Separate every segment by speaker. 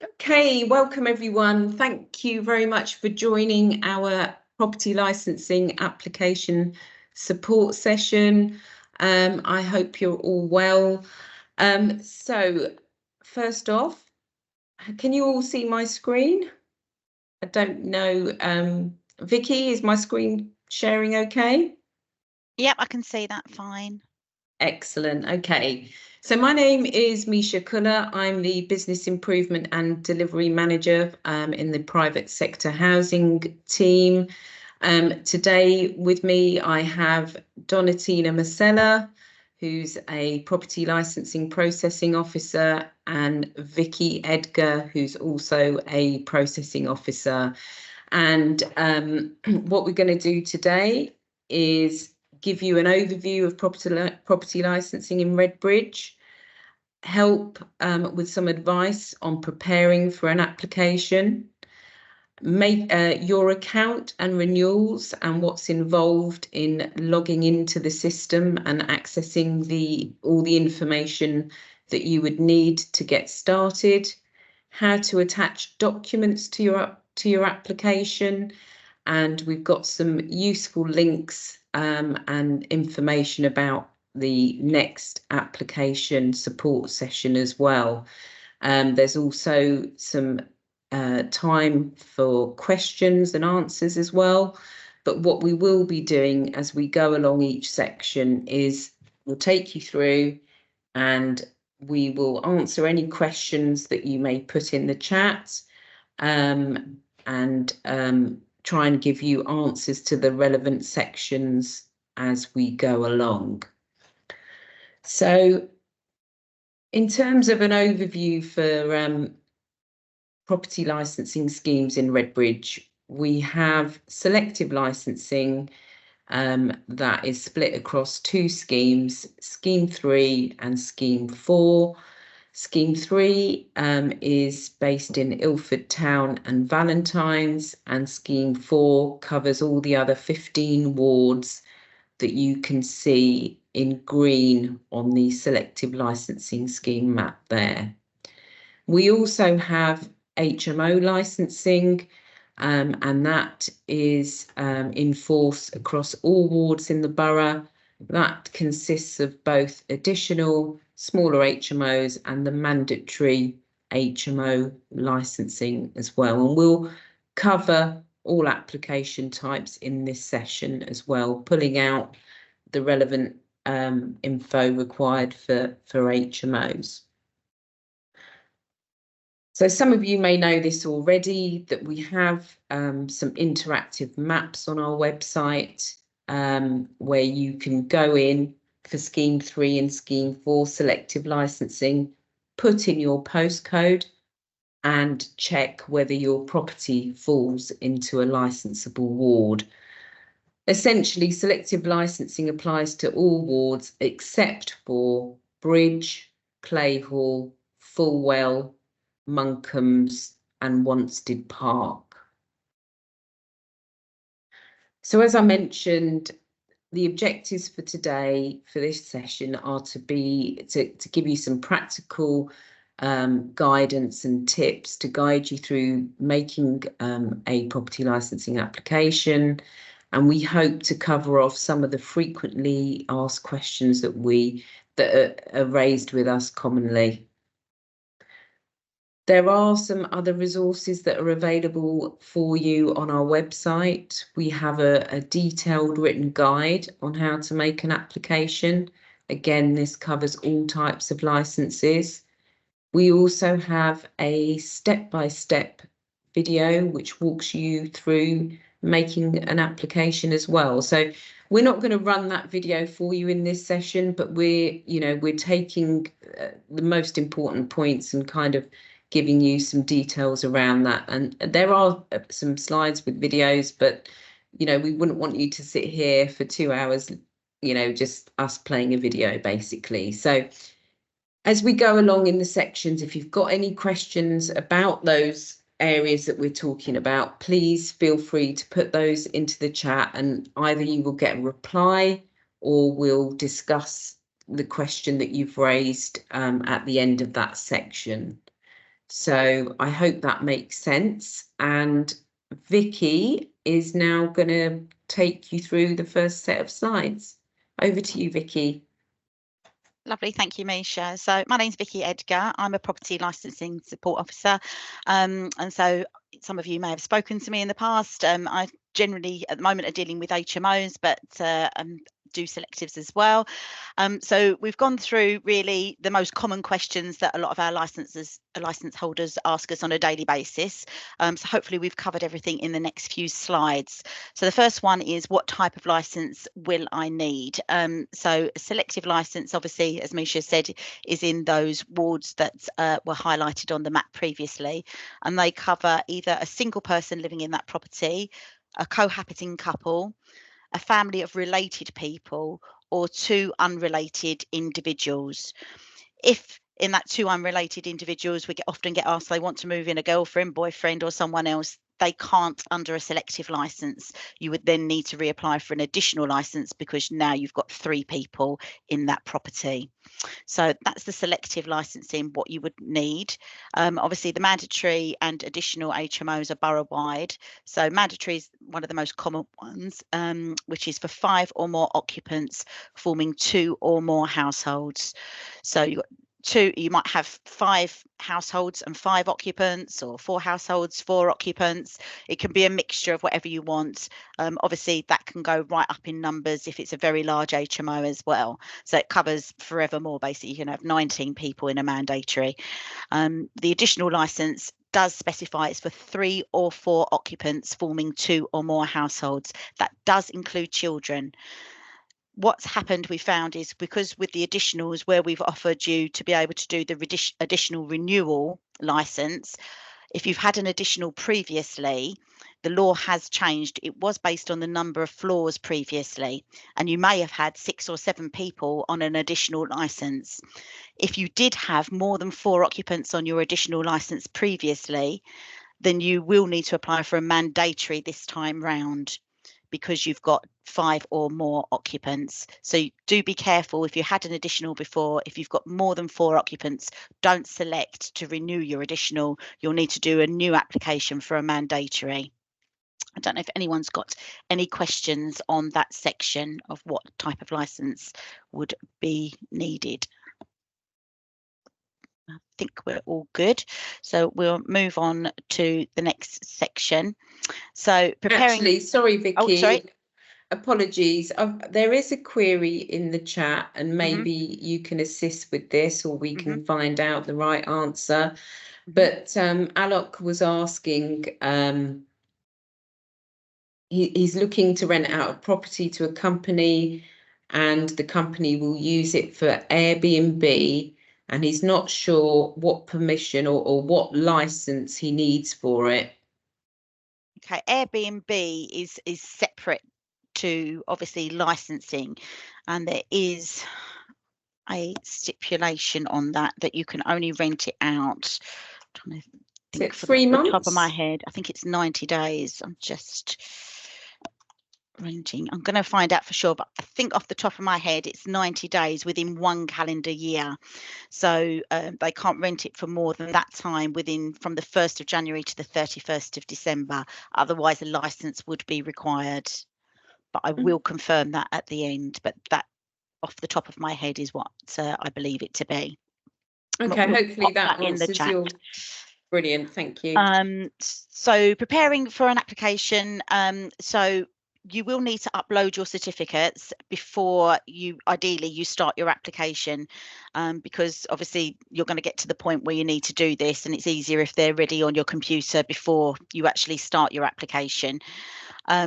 Speaker 1: Okay, welcome everyone. Thank you very much for joining our property licensing application support session. I hope you're all well. So first off, can you all see my screen? I don't know. Vicky, is my screen sharing okay?
Speaker 2: Yep, I can see that fine.
Speaker 1: Excellent. Okay. So my name is Misha Kuller. I'm the Business Improvement and Delivery Manager in the private sector housing team. Today with me, I have Donatina Masella, who's a property licensing processing officer, and Vicky Edgar, who's also a processing officer. And what we're going to do today is give you an overview of property licensing in Redbridge, help with some advice on preparing for an application, make your account and renewals and what's involved in logging into the system and accessing all the information that you would need to get started, how to attach documents to your application, and we've got some useful links and information about the next application support session as well. There's also some time for questions and answers as well. But what we will be doing as we go along each section is we'll take you through and we will answer any questions that you may put in the chat and try and give you answers to the relevant sections as we go along. So in terms of an overview for property licensing schemes in Redbridge, we have selective licensing that is split across two schemes, Scheme 3 and Scheme 4. Scheme 3 is based in Ilford Town and Valentine's, and Scheme 4 covers all the other 15 wards that you can see in green on the selective licensing scheme map there. We also have HMO licensing, and that is in force across all wards in the borough. That consists of both additional smaller HMOs and the mandatory HMO licensing as well. And we'll cover all application types in this session as well, pulling out the relevant info required for HMOs. So some of you may know this already, that we have some interactive maps on our website where you can go in for Scheme 3 and Scheme 4 selective licensing, put in your postcode and check whether your property falls into a licensable ward. Essentially, selective licensing applies to all wards except for Bridge, Clayhall, Fulwell, Monkham's and Wanstead Park. So as I mentioned, the objectives for today for this session are to give you some practical guidance and tips to guide you through making a property licensing application, and we hope to cover off some of the frequently asked questions that are raised with us commonly. There are some other resources that are available for you on our website. We have a detailed written guide on how to make an application. Again, this covers all types of licenses. We also have a step-by-step video which walks you through making an application as well. So we're not going to run that video for you in this session, but we're taking the most important points and kind of giving you some details around that. And there are some slides with videos, but we wouldn't want you to sit here for 2 hours, just us playing a video basically. So as we go along in the sections, if you've got any questions about those areas that we're talking about, please feel free to put those into the chat, and either you will get a reply or we'll discuss the question that you've raised at the end of that section. So I hope that makes sense. And Vicky is now going to take you through the first set of slides. Over to you, Vicky.
Speaker 2: Lovely, thank you, Misha. So my name's Vicky Edgar. I'm a property licensing support officer, and so some of you may have spoken to me in the past. I generally, at the moment, are dealing with HMOs, but do selectives as well. So we've gone through really the most common questions that a lot of our license holders ask us on a daily basis. So hopefully we've covered everything in the next few slides. So the first one is, what type of license will I need? So a selective license, obviously, as Misha said, is in those wards that were highlighted on the map previously, and they cover either a single person living in that property, a cohabiting couple, a family of related people, or two unrelated individuals. If in that two unrelated individuals, we often get asked they want to move in a girlfriend, boyfriend, or someone else, they can't under a selective license. You would then need to reapply for an additional license because now you've got three people in that property. So that's the selective licensing, what you would need. Obviously, the mandatory and additional HMOs are borough-wide. So mandatory is one of the most common ones, which is for 5 or more occupants forming 2 or more households. So you've got you might have 5 households and 5 occupants, or 4 households, 4 occupants. It can be a mixture of whatever you want. Obviously, that can go right up in numbers if it's a very large HMO as well. So it covers forevermore. Basically, you can have 19 people in a mandatory. The additional license does specify it's for 3 or 4 occupants forming 2 or more households. That does include children. What's happened, we found, is because with the additionals, where we've offered you to be able to do the additional renewal license, if you've had an additional previously, the law has changed. It was based on the number of floors previously, and you may have had 6 or 7 people on an additional license. If you did have more than 4 occupants on your additional license previously, then you will need to apply for a mandatory this time round, because you've got 5 or more occupants. So do be careful. If you had an additional before, if you've got more than 4 occupants, don't select to renew your additional. You'll need to do a new application for a mandatory. I don't know if anyone's got any questions on that section of what type of license would be needed. I think we're all good. So we'll move on to the next section. So preparing.
Speaker 1: Actually, sorry, Vicky.
Speaker 2: Oh, sorry.
Speaker 1: Apologies. There is a query in the chat, and maybe you can assist with this, or we can find out the right answer. But Alok was asking, he's looking to rent out a property to a company, and the company will use it for Airbnb, and he's not sure what permission or what license he needs for it.
Speaker 2: Okay, Airbnb is separate to obviously licensing, and there is a stipulation on that you can only rent it out. I'm trying to think for
Speaker 1: 3 months?
Speaker 2: The top of my head, I think it's 90 days. I'm just renting. I'm going to find out for sure, but I think off the top of my head, it's 90 days within 1 calendar year. So they can't rent it for more than that time from the 1st of January to the 31st of December. Otherwise, a license would be required. But I will confirm that at the end. But that, off the top of my head, is what I believe it to be.
Speaker 1: Okay, hopefully that answers your. Brilliant, thank you.
Speaker 2: So preparing for an application. So you will need to upload your certificates before ideally you start your application, because obviously you're going to get to the point where you need to do this, and it's easier if they're ready on your computer before you actually start your application.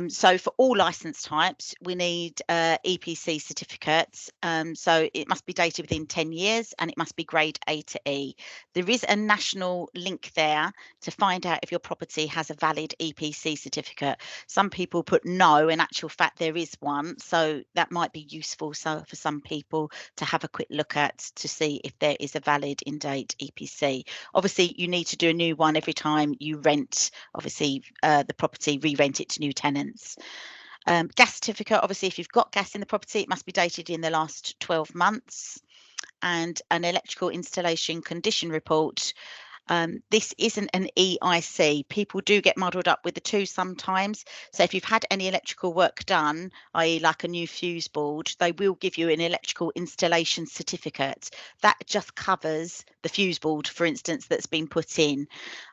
Speaker 2: So for all license types, we need EPC certificates. So it must be dated within 10 years and it must be grade A to E. There is a national link there to find out if your property has a valid EPC certificate. Some people put no, in actual fact there is one, so that might be useful for some people to have a quick look at to see if there is a valid in-date EPC. Obviously you need to do a new one every time you rent, obviously the property, re-rent it to new tenants. Gas certificate, obviously if you've got gas in the property, it must be dated in the last 12 months, and an electrical installation condition report This isn't an EIC. People do get muddled up with the two sometimes. So if you've had any electrical work done, i.e. like a new fuse board, they will give you an electrical installation certificate. That just covers the fuse board, for instance, that's been put in.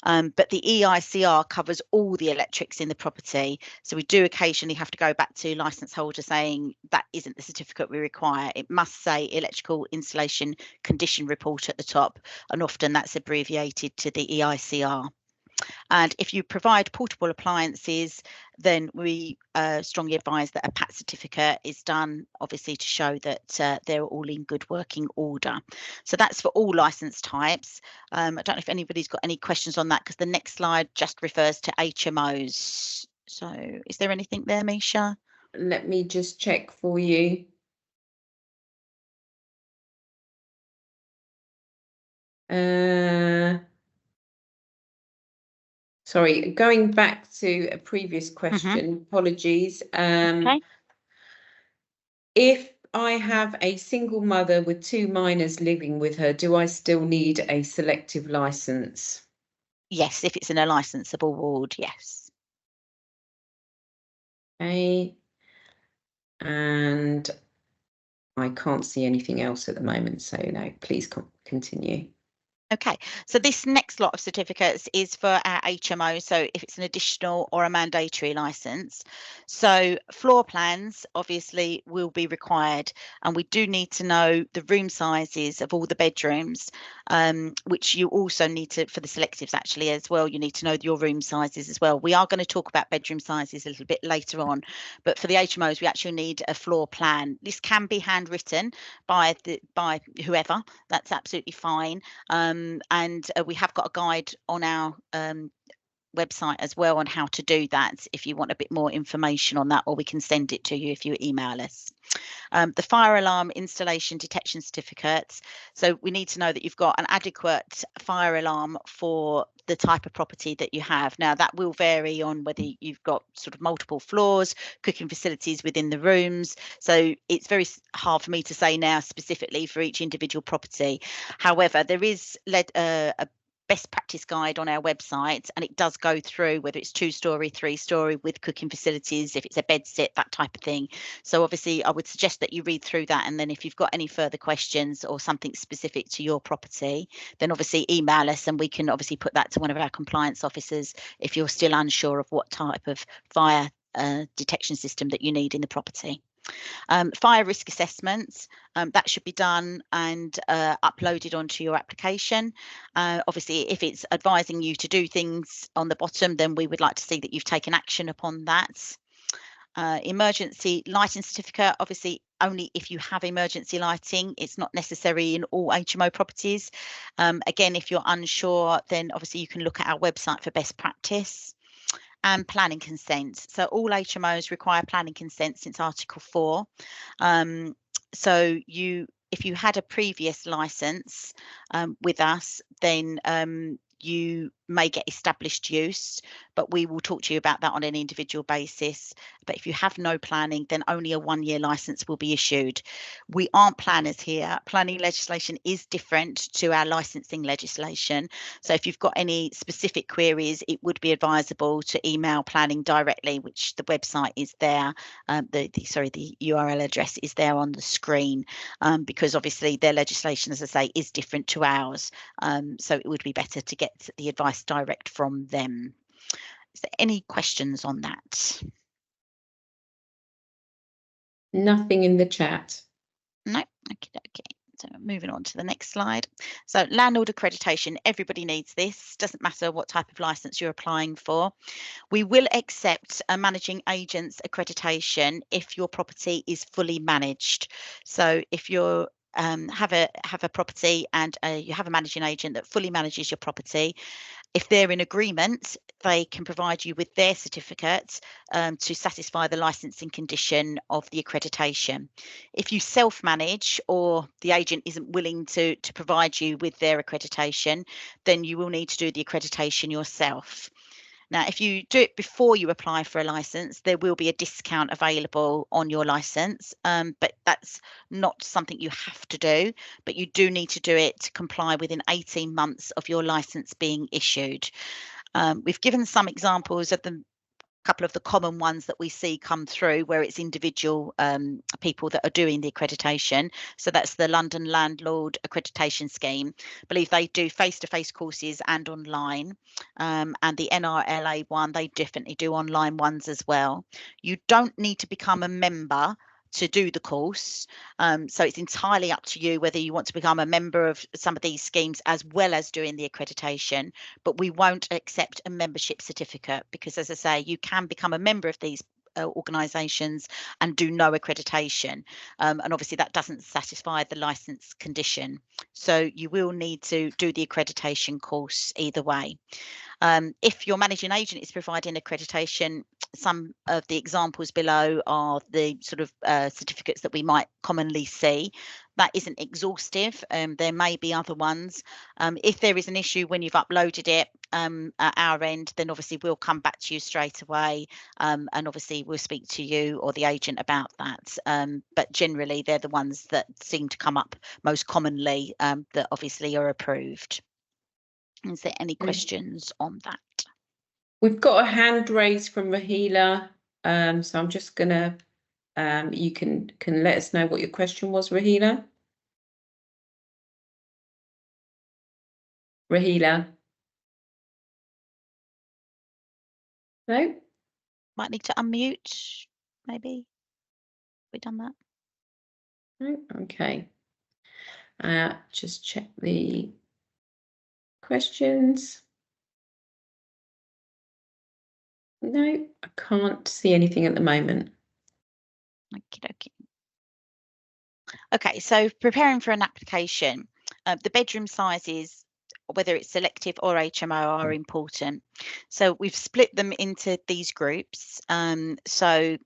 Speaker 2: But the EICR covers all the electrics in the property. So we do occasionally have to go back to licence holder saying that isn't the certificate we require. It must say electrical installation condition report at the top, and often that's abbreviated to the EICR. And if you provide portable appliances, then we strongly advise that a PAT certificate is done, obviously, to show that they're all in good working order. So that's for all license types. I don't know if anybody's got any questions on that, because the next slide just refers to HMOs. So is there anything there, Misha?
Speaker 1: Let me just check for you. Sorry, going back to a previous question, apologies.
Speaker 2: Okay.
Speaker 1: If I have a single mother with 2 minors living with her, do I still need a selective license?
Speaker 2: Yes, if it's in a licensable ward, yes.
Speaker 1: Okay. And I can't see anything else at the moment, so no, please continue.
Speaker 2: Okay, so this next lot of certificates is for our HMO, so if it's an additional or a mandatory licence. So floor plans obviously will be required, and we do need to know the room sizes of all the bedrooms, which you also need to, for the selectives actually as well, you need to know your room sizes as well. We are going to talk about bedroom sizes a little bit later on, but for the HMOs we actually need a floor plan. This can be handwritten by whoever, that's absolutely fine. And we have got a guide on our website as well on how to do that if you want a bit more information on that, or we can send it to you if you email us. The fire alarm installation detection certificates. So we need to know that you've got an adequate fire alarm for the type of property that you have. Now that will vary on whether you've got sort of multiple floors, cooking facilities within the rooms. So it's very hard for me to say now specifically for each individual property. However, there is a best practice guide on our website, and it does go through whether it's 2-storey, 3-storey with cooking facilities, if it's a bed sit, that type of thing. So obviously I would suggest that you read through that, and then if you've got any further questions or something specific to your property, then obviously email us and we can obviously put that to one of our compliance officers if you're still unsure of what type of fire detection system that you need in the property. Fire risk assessments, that should be done and uploaded onto your application. Obviously, if it's advising you to do things on the bottom, then we would like to see that you've taken action upon that. Emergency lighting certificate, obviously only if you have emergency lighting. It's not necessary in all HMO properties. Again, if you're unsure, then obviously you can look at our website for best practice. And planning consent. So all HMOs require planning consent since Article 4. So if you had a previous licence with us, then you may get established use, but we will talk to you about that on an individual basis. But if you have no planning, then only a 1-year licence will be issued. We aren't planners here. Planning legislation is different to our licensing legislation. So if you've got any specific queries, it would be advisable to email planning directly, which the website is there. The URL address is there on the screen, because obviously their legislation, as I say, is different to ours. So it would be better to get the advice direct from them. Is there any questions on that?
Speaker 1: Nothing in the chat.
Speaker 2: No. Okay. So moving on to the next slide. So landlord accreditation, everybody needs this. Doesn't matter what type of license you're applying for. We will accept a managing agent's accreditation if your property is fully managed. So if you're have a property and you have a managing agent that fully manages your property, if they're in agreement, they can provide you with their certificate to satisfy the licensing condition of the accreditation. If you self-manage or the agent isn't willing to provide you with their accreditation, then you will need to do the accreditation yourself. Now, if you do it before you apply for a license, there will be a discount available on your license, but that's not something you have to do, but you do need to do it to comply within 18 months of your license being issued. We've given some examples of the couple of the common ones that we see come through where it's individual people that are doing the accreditation. So that's the London Landlord accreditation scheme. I believe they do face-to-face courses and online, and the NRLA one, they definitely do online ones as well. You don't need to become a member to do the course, so it's entirely up to you whether you want to become a member of some of these schemes as well as doing the accreditation, but we won't accept a membership certificate because, as I say, you can become a member of these organisations and do no accreditation, and obviously that doesn't satisfy the licence condition, so you will need to do the accreditation course either way. If your managing agent is providing accreditation, some of the examples below are the sort of certificates that we might commonly see. That isn't exhaustive. There may be other ones. If there is an issue when you've uploaded it at our end, then obviously we'll come back to you straight away, and obviously we'll speak to you or the agent about that. But generally, they're the ones that seem to come up most commonly that obviously are approved. Is there any questions on that?
Speaker 1: We've got a hand raised from Rahila, so I'm just gonna, you can let us know what your question was, Rahila. Rahila? No?
Speaker 2: Might need to unmute, maybe. Have we done that?
Speaker 1: No? Okay. Just check the questions. No, I can't see anything at the moment.
Speaker 2: Okey-dokey. Okay, so preparing for an application, the bedroom sizes, whether it's selective or HMO, are important. So we've split them into these groups. So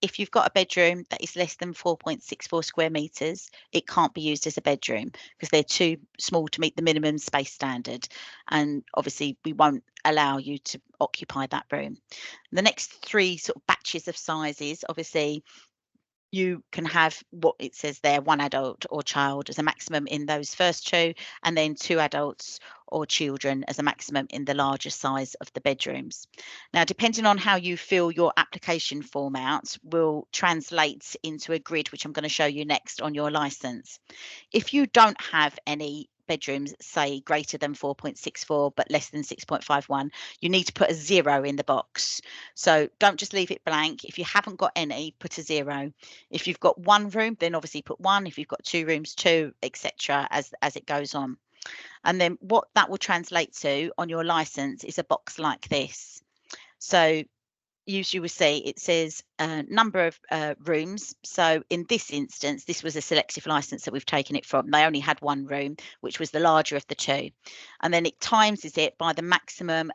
Speaker 2: if you've got a bedroom that is less than 4.64 square metres, it can't be used as a bedroom because they're too small to meet the minimum space standard. And obviously we won't allow you to occupy that room. The next three sort of batches of sizes, obviously, you can have what it says there, one adult or child as a maximum in those first two, and then 2 adults or children as a maximum in the larger size of the bedrooms. Now, depending on how you fill your application form out will translate into a grid, which I'm going to show you next on your license. If you don't have any bedrooms, say greater than 4.64 but less than 6.51, you need to put a 0 in the box. So don't just leave it blank. If you haven't got any, put a 0. If you've got 1 room, then obviously put 1. If you've got 2 rooms, 2, etc., as it goes on. And then what that will translate to on your license is a box like this. So you will see it says number of rooms. So in this instance, this was a selective license that we've taken it from. They only had 1 room, which was the larger of the 2. And then it times it by the maximum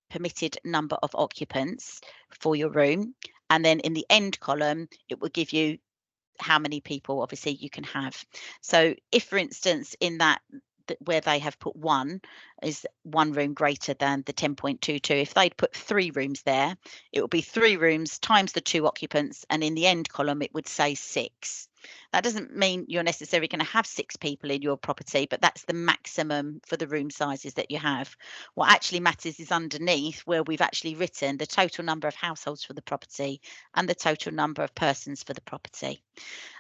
Speaker 2: permitted number of occupants for your room. And then in the end column, it will give you how many people obviously you can have. So if, for instance, in that where they have put 1 is 1 room greater than the 10.22. If they'd put 3 rooms there, it would be 3 rooms times the 2 occupants, and in the end column it would say 6. That doesn't mean you're necessarily going to have 6 people in your property, but that's the maximum for the room sizes that you have. What actually matters is underneath, where we've actually written the total number of households for the property and the total number of persons for the property.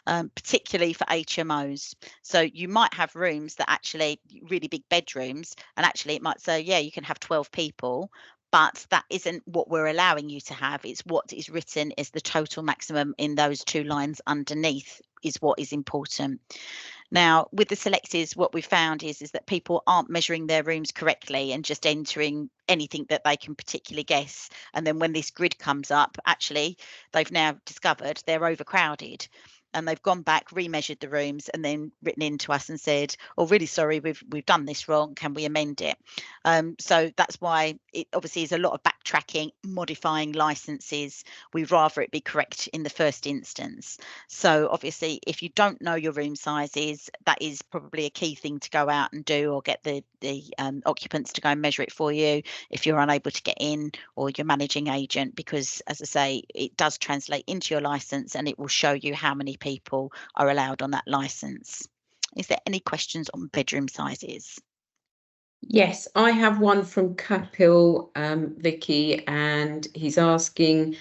Speaker 2: Particularly for HMOs. So you might have rooms that actually really big bedrooms, and actually it might say, yeah, you can have 12 people, but that isn't what we're allowing you to have. It's what is written as the total maximum in those 2 lines underneath is what is important. Now, with the selectives, what we found is that people aren't measuring their rooms correctly and just entering anything that they can particularly guess. And then when this grid comes up, actually, they've now discovered they're overcrowded. And they've gone back, remeasured the rooms, and then written into us and said, "Oh, really sorry, we've done this wrong. Can we amend it?" So that's why it obviously is a lot of backtracking, modifying licenses. We'd rather it be correct in the first instance. So obviously, if you don't know your room sizes, that is probably a key thing to go out and do, or get the the occupants to go and measure it for you if you're unable to get in, or your managing agent, because as I say, it does translate into your license and it will show you how many people are allowed on that license. Is there any questions on bedroom sizes?
Speaker 1: Yes, I have one from Kapil, Vicky, and he's asking,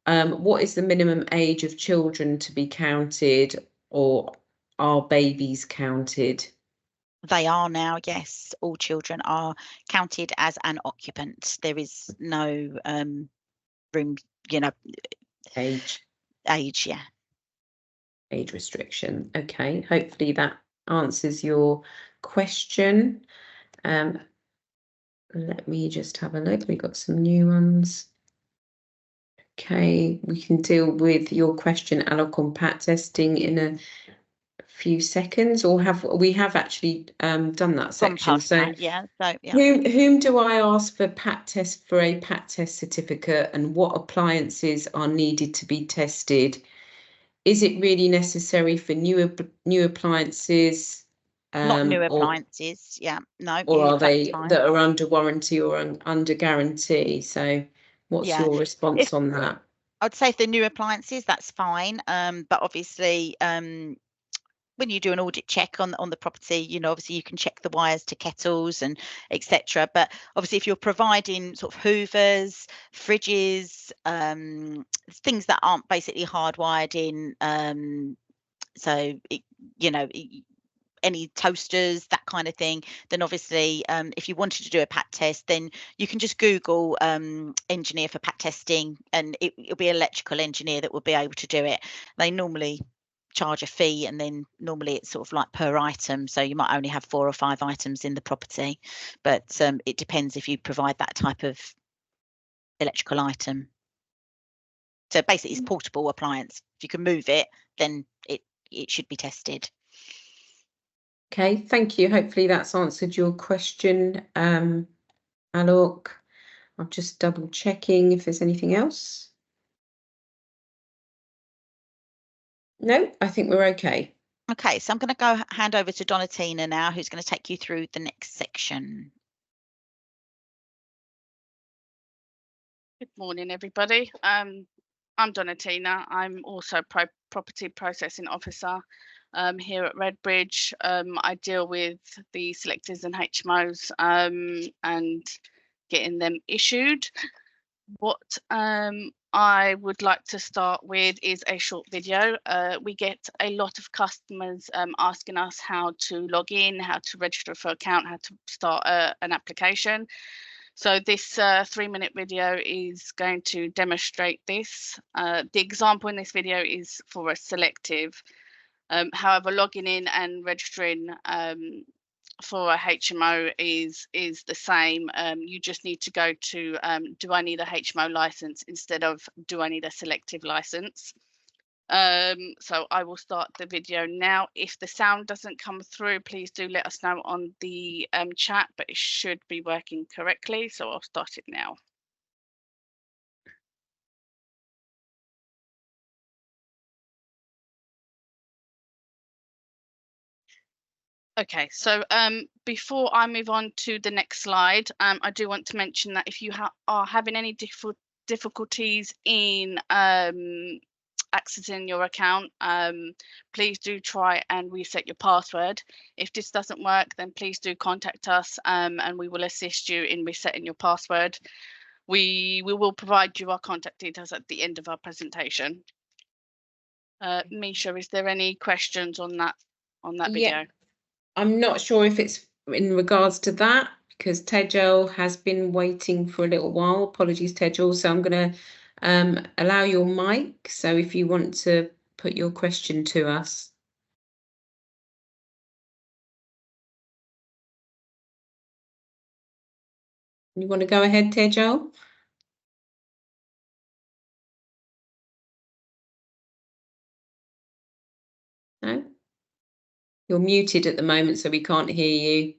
Speaker 1: what is the minimum age of children to be counted, or are babies counted?
Speaker 2: They are now, yes. All children are counted as an occupant. There is no room,
Speaker 1: Age
Speaker 2: yeah.
Speaker 1: Age restriction. Okay, hopefully that answers your question. Let me just have a look. We've got some new ones. Okay, we can deal with your question, Alok, on PAT testing in a few seconds, or we have actually done that section. So
Speaker 2: that, yeah. So yeah.
Speaker 1: Whom do I ask for PAT test for a PAT test certificate, and what appliances are needed to be tested? Is it really necessary for new appliances?
Speaker 2: Not new appliances, yeah, no.
Speaker 1: Or are they that are under warranty or under guarantee? So what's your response on that?
Speaker 2: I'd say if they're new appliances, that's fine. But obviously, when you do an audit check on the property, obviously you can check the wires to kettles and etc. But obviously, if you're providing sort of hoovers, fridges, things that aren't basically hardwired in, so any toasters, that kind of thing, then obviously if you wanted to do a PAT test, then you can just Google engineer for PAT testing, and it'll be an electrical engineer that will be able to do it. They normally charge a fee, and then normally it's sort of like per item, so you might only have 4 or 5 items in the property, but it depends if you provide that type of electrical item. So basically it's portable appliance. If you can move it, then it should be tested.
Speaker 1: Okay, thank you. Hopefully that's answered your question, Alok. I'm just double checking if there's anything else. No, I think we're okay.
Speaker 2: Okay, so I'm going to go hand over to Donatina now, who's going to take you through the next section.
Speaker 3: Good morning, everybody. I'm Donatina. I'm also property processing officer here at Redbridge. I deal with the selectors and HMOs and getting them issued. What I would like to start with is a short video. We get a lot of customers asking us how to log in, how to register for an account, how to start an application. So this 3-minute video is going to demonstrate this. The example in this video is for a selective. However, logging in and registering for a HMO is the same. You just need to go to do I need a HMO license instead of do I need a selective license. So I will start the video now. If the sound doesn't come through, please do let us know on the chat, but it should be working correctly. So I'll start it now. Okay, so before I move on to the next slide, I do want to mention that if you are having any difficulties in accessing your account, please do try and reset your password. If this doesn't work, then please do contact us and we will assist you in resetting your password. We will provide you our contact details at the end of our presentation. Misha, is there any questions on that video?
Speaker 1: I'm not sure if it's in regards to that, because Tejal has been waiting for a little while. Apologies, Tejal. So I'm going to allow your mic. So if you want to put your question to us. You want to go ahead, Tejal? No? You're muted at the moment, so we can't hear you.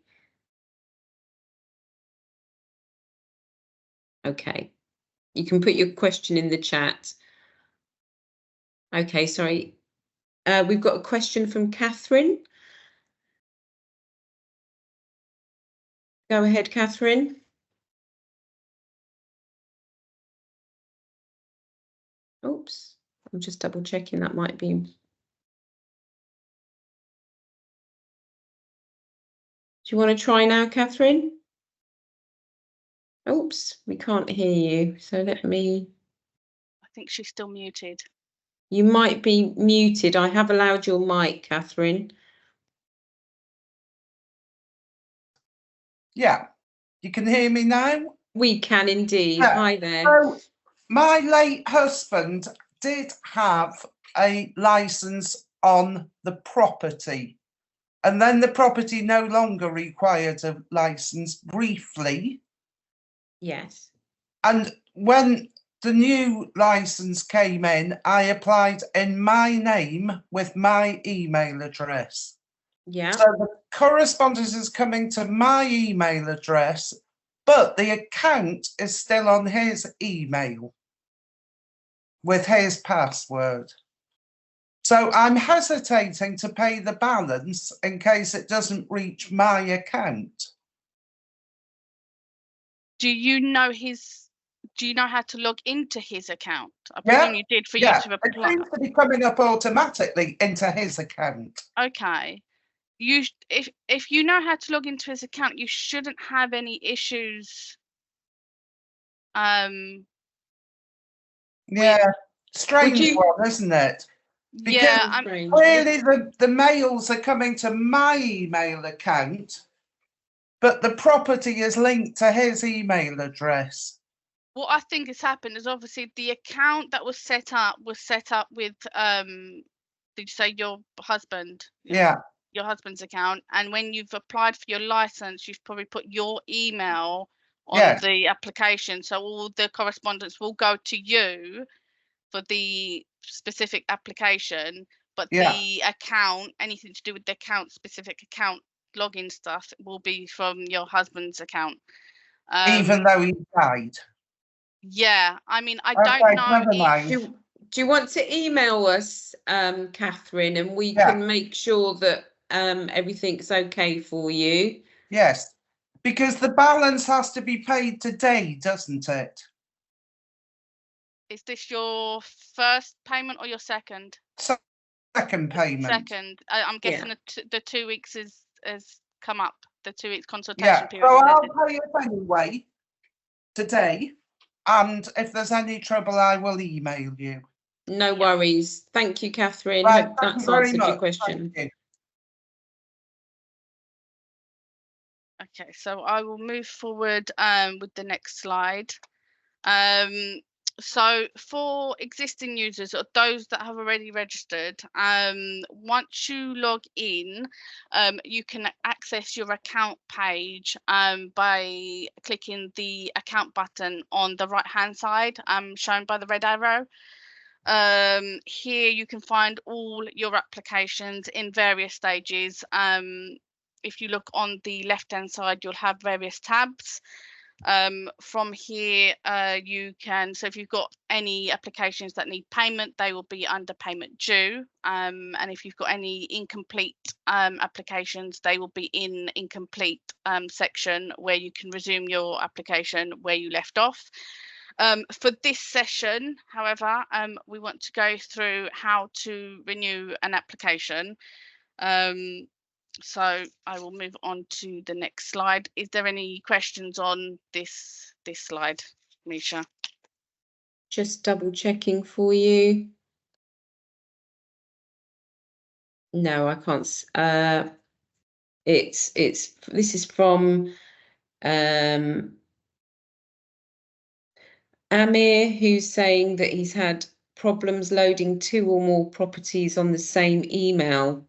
Speaker 1: Okay. You can put your question in the chat. Okay, sorry. We've got a question from Catherine. Go ahead, Catherine. Oops, I'm just double checking, that might be. Do you want to try now, Catherine? Oops, we can't hear you. So let me.
Speaker 3: I think she's still muted.
Speaker 1: You might be muted. I have allowed your mic, Catherine.
Speaker 4: Yeah, you can hear me now?
Speaker 1: We can indeed.
Speaker 4: Yeah.
Speaker 1: Hi there.
Speaker 4: So, my late husband did have a licence on the property, and then the property no longer required a licence briefly.
Speaker 1: Yes.
Speaker 4: And when the new licence came in, I applied in my name with my email address.
Speaker 1: Yeah.
Speaker 4: So the correspondence is coming to my email address, but the account is still on his email with his password. So I'm hesitating to pay the balance in case it doesn't reach my account.
Speaker 3: Do you know how to log into his account? I presume you did for you to
Speaker 4: It
Speaker 3: apply.
Speaker 4: seems to be coming up automatically into his account.
Speaker 3: Okay. If you know how to log into his account, you shouldn't have any issues.
Speaker 4: Yeah, strange one, isn't it? Because
Speaker 3: Yeah,
Speaker 4: clearly the mails are coming to my email account, but the property is linked to his email address.
Speaker 3: what I think has happened is obviously the account that was set up with did you say your husband?
Speaker 4: Yeah.
Speaker 3: Your husband's account, and when you've applied for your license, you've probably put your email on the application, so all the correspondence will go to you for the specific application, but the account, anything to do with the account, specific account login stuff, will be from your husband's account.
Speaker 4: Even though he died.
Speaker 3: Yeah, I mean, I don't know.
Speaker 4: Never mind.
Speaker 1: Do you want to email us, Catherine, and we can make sure that everything's okay for you?
Speaker 4: Yes, because the balance has to be paid today, doesn't it?
Speaker 3: Is this your first payment or your second?
Speaker 4: Second payment.
Speaker 3: Second. I'm guessing the 2 weeks has come up. The 2 weeks consultation period.
Speaker 4: So I'll pay it anyway today, and if there's any trouble, I will email you.
Speaker 1: No worries. Thank you, Catherine.
Speaker 4: Right,
Speaker 1: Hope that's answered your question.
Speaker 3: Okay, so I will move forward with the next slide. So for existing users or those that have already registered, once you log in, you can access your account page by clicking the account button on the right hand side, shown by the red arrow. Here you can find all your applications in various stages. If you look on the left hand side, you'll have various tabs. From here, you can, so if you've got any applications that need payment, they will be under payment due. And if you've got any incomplete applications, they will be in incomplete section where you can resume your application where you left off. For this session, however, we want to go through how to renew an application. So I will move on to the next slide. Is there any questions on this slide, Misha?
Speaker 1: Just double checking for you. No, I can't. This is from Amir, who's saying that he's had problems loading 2 or more properties on the same email.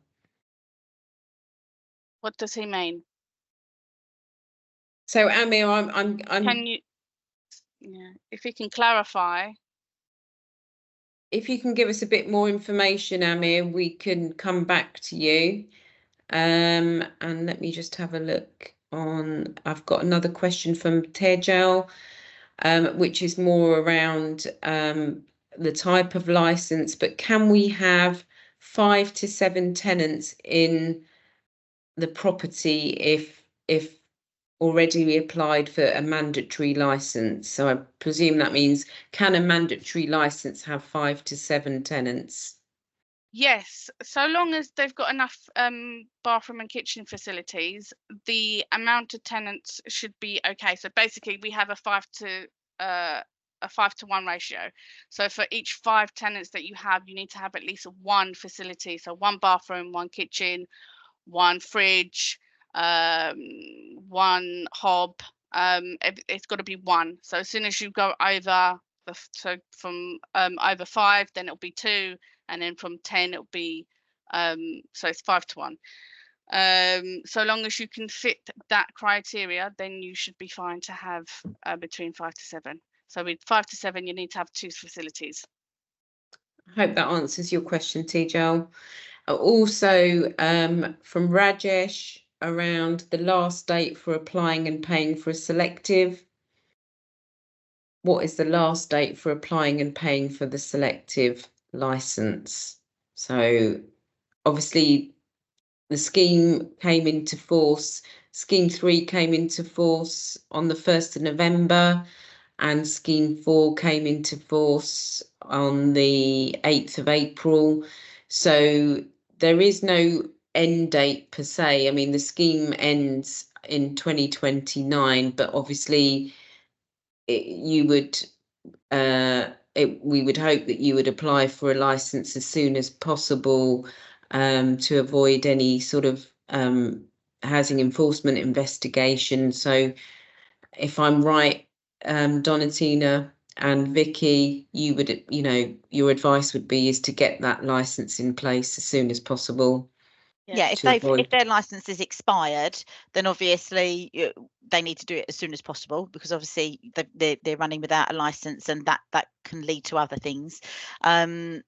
Speaker 3: What does he mean?
Speaker 1: So Amir, I'm
Speaker 3: Can you, if you can clarify.
Speaker 1: If you can give us a bit more information, Amir, we can come back to you. And let me just have a look on. I've got another question from Tejal, which is more around the type of license, but can we have 5 to 7 tenants in the property if already applied for a mandatory license. So I presume that means, can a mandatory license have 5 to 7 tenants?
Speaker 3: Yes, so long as they've got enough bathroom and kitchen facilities, the amount of tenants should be okay. So basically, we have a 5 to 1 ratio. So for each 5 tenants that you have, you need to have at least one facility. So 1 bathroom, 1 kitchen, 1 fridge, 1 hob. It's got to be 1. So as soon as you go over from over 5, then it'll be 2. And then from 10 it'll be so it's 5 to 1. So long as you can fit that criteria, then you should be fine to have between 5 to 7. So with 5 to 7, you need to have 2 facilities.
Speaker 1: I hope that answers your question, Tejal. Also, from Rajesh, around the last date for applying and paying for a selective. What is the last date for applying and paying for the selective license? So obviously the scheme came into force, scheme 3 came into force on the 1st of November, and scheme 4 came into force on the 8th of April. So there is no end date per se. I mean, the scheme ends in 2029, but obviously we would hope that you would apply for a license as soon as possible, to avoid any sort of housing enforcement investigation. So if I'm right, Donatina and Vicky, you would, your advice would be is to get that license in place as soon as possible.
Speaker 2: Yeah, if their license is expired, then obviously they need to do it as soon as possible, because obviously they're running without a license, and that can lead to other things.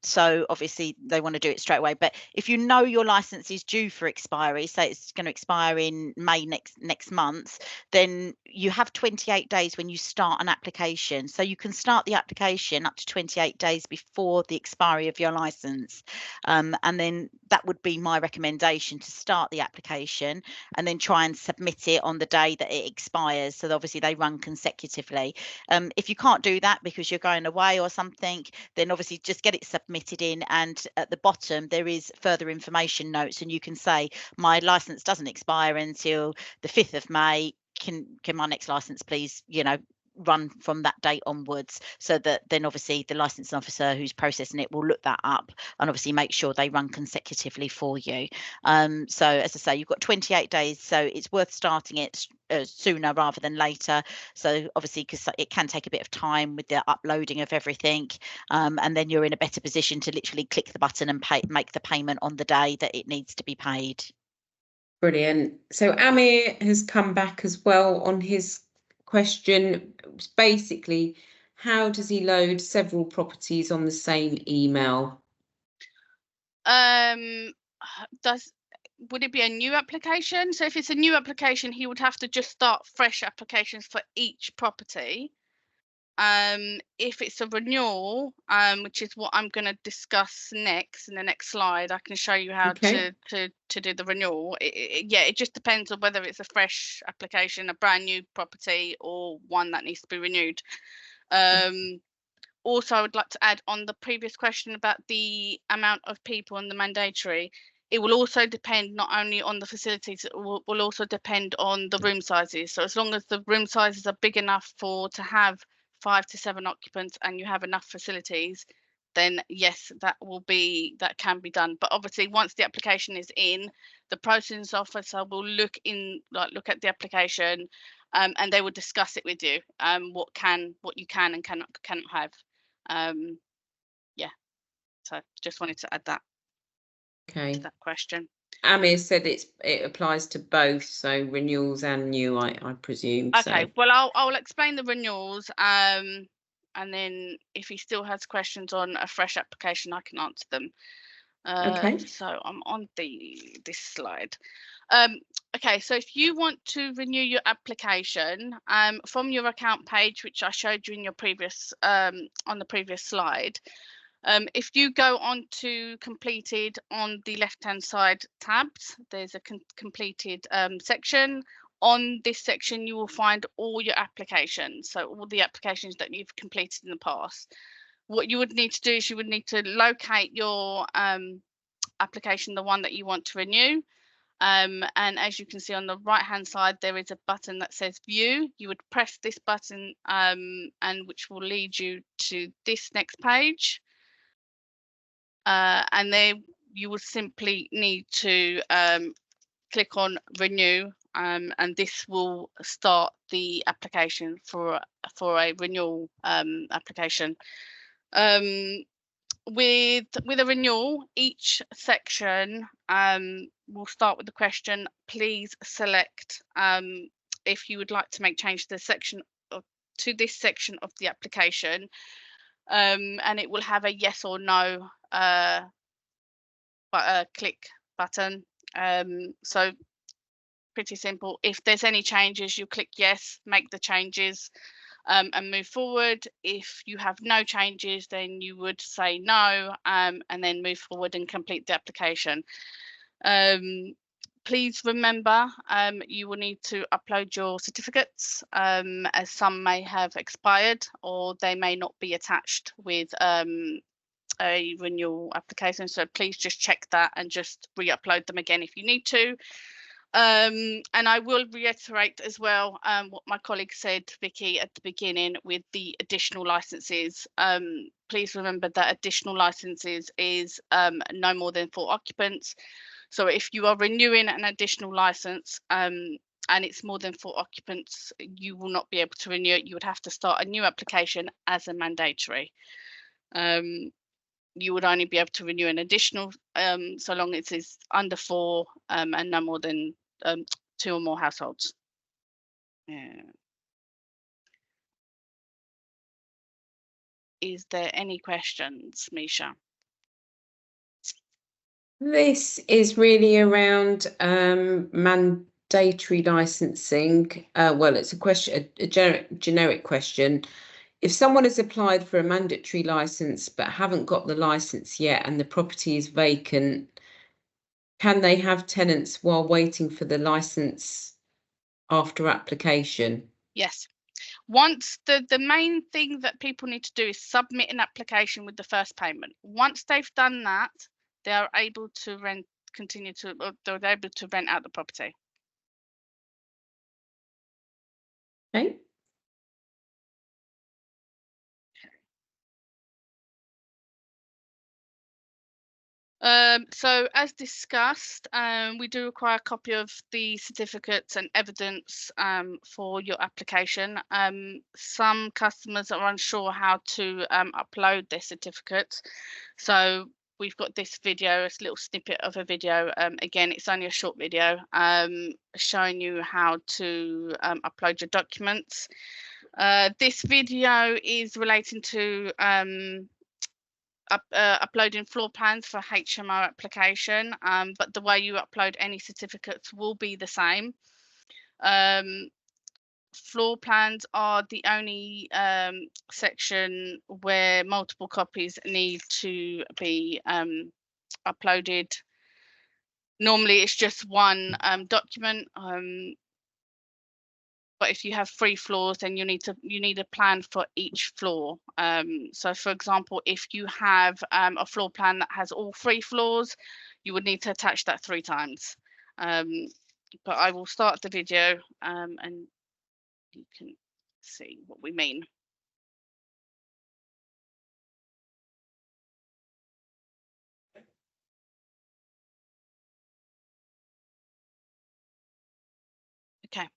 Speaker 2: So obviously they want to do it straight away. But if you know your license is due for expiry, say it's going to expire in May next month, then you have 28 days when you start an application. So you can start the application up to 28 days before the expiry of your license, and then that would be my recommendation, to start the application and then try and submit it on the day that it expires. So obviously they run consecutively. If you can't do that because you're going away or something, then obviously just get it submitted in, and at the bottom there is further information notes, and you can say my license doesn't expire until the 5th of May. Can my next license please, run from that date onwards, so that then obviously the licensing officer who's processing it will look that up and obviously make sure they run consecutively for you. So as I say, you've got 28 days, so it's worth starting it sooner rather than later. So obviously, because it can take a bit of time with the uploading of everything, and then you're in a better position to literally click the button and make the payment on the day that it needs to be paid.
Speaker 1: Brilliant. So Amir has come back as well on his question. Basically, how does he load several properties on the same email?
Speaker 3: Would it be a new application? So if it's a new application, he would have to just start fresh applications for each property. If it's a renewal, which is what I'm going to discuss next in the next slide, I can show you how to do the renewal. It just depends on whether it's a fresh application, a brand new property, or one that needs to be renewed. Also, I would like to add on the previous question about the amount of people and the mandatory. It will also depend not only on the facilities, it will also depend on the room sizes. So as long as the room sizes are big enough to have 5 to 7 occupants and you have enough facilities, then yes, that can be done. But obviously, once the application is in, the processing officer will look at the application, and they will discuss it with you, what you can and cannot have. So just wanted to add that to that question.
Speaker 1: Amir said it applies to both, so renewals and new, I presume.
Speaker 3: Okay, so. Well, I'll explain the renewals, and then if he still has questions on a fresh application, I can answer them. Okay. So I'm on this slide. Okay, so if you want to renew your application, from your account page, which I showed you in your previous on the previous slide, if you go on to completed on the left hand side tabs, there's a completed section. On this section, you will find all your applications, so all the applications that you've completed in the past. What you would need to do is you would need to locate your application, the one that you want to renew. And as you can see on the right hand side, there is a button that says view. You would press this button and which will lead you to this next page. And there you will simply need to click on renew, and this will start the application for a renewal application. With a renewal, each section will start with the question, please select if you would like to make change to the section to this section of the application, and it will have a yes or no click button. So pretty simple. If there's any changes, you click yes, make the changes, and move forward. If you have no changes, then you would say no, and then move forward and complete the application. Please remember, you will need to upload your certificates, as some may have expired or they may not be attached with a renewal application. So please just check that and just re-upload them again if you need to. And I will reiterate as well what my colleague said, Vicky, at the beginning with the additional licenses. Please remember that additional licenses is no more than 4 occupants. So if you are renewing an additional license and it's more than 4 occupants, you will not be able to renew it. You would have to start a new application as a mandatory. You would only be able to renew an additional so long as it's under 4 and no more than 2 or more households. Is there any questions, Misha?
Speaker 1: This is really around mandatory licensing. Well, it's a question, a generic question. If someone has applied for a mandatory license but haven't got the license yet and the property is vacant, can they have tenants while waiting for the license after application?
Speaker 3: Yes. Once the main thing that people need to do is submit an application with the first payment. Once they've done that, they are able to rent out the property.
Speaker 1: Okay.
Speaker 3: So as discussed, we do require a copy of the certificates and evidence for your application. Some customers are unsure how to upload their certificates. So we've got this video, a little snippet of a video. Again, it's only a short video showing you how to upload your documents. This video is relating to uploading floor plans for HMO application, but the way you upload any certificates will be the same. Floor plans are the only section where multiple copies need to be uploaded. Normally it's just one document, but if you have 3 floors, then you need a plan for each floor. So for example, if you have a floor plan that has all 3 floors, you would need to attach that 3 times. But I will start the video and you can see what we mean. Okay.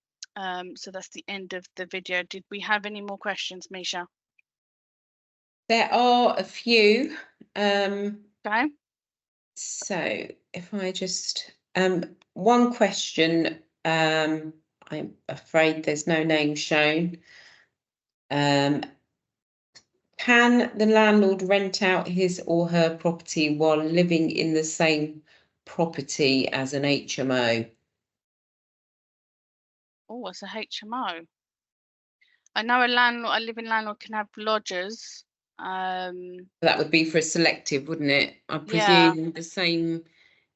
Speaker 3: So that's the end of the video. Did we have any more questions, Misha?
Speaker 1: There are a few.
Speaker 3: Okay.
Speaker 1: So if I just one question, I'm afraid there's no name shown. Can the landlord rent out his or her property while living in the same property as an HMO?
Speaker 3: Oh, it's a HMO. I know a living landlord can have lodgers.
Speaker 1: That would be for a selective, wouldn't it? I presume the same.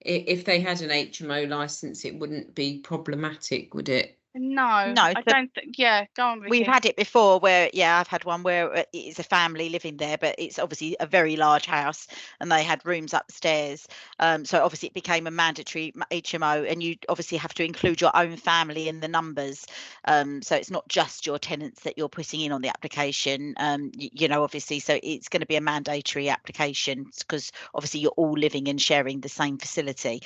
Speaker 1: If they had an HMO license, it wouldn't be problematic, would it?
Speaker 3: No,
Speaker 2: No,
Speaker 3: I
Speaker 2: but
Speaker 3: don't think. Yeah, go on, Vicky.
Speaker 2: we've had it before where, yeah, I've had one where it's a family living there, but it's obviously a very large house and they had rooms upstairs. So obviously it became a mandatory HMO, and you obviously have to include your own family in the numbers. So it's not just your tenants that you're putting in on the application, you know, obviously. So it's going to be a mandatory application because obviously you're all living and sharing the same facility.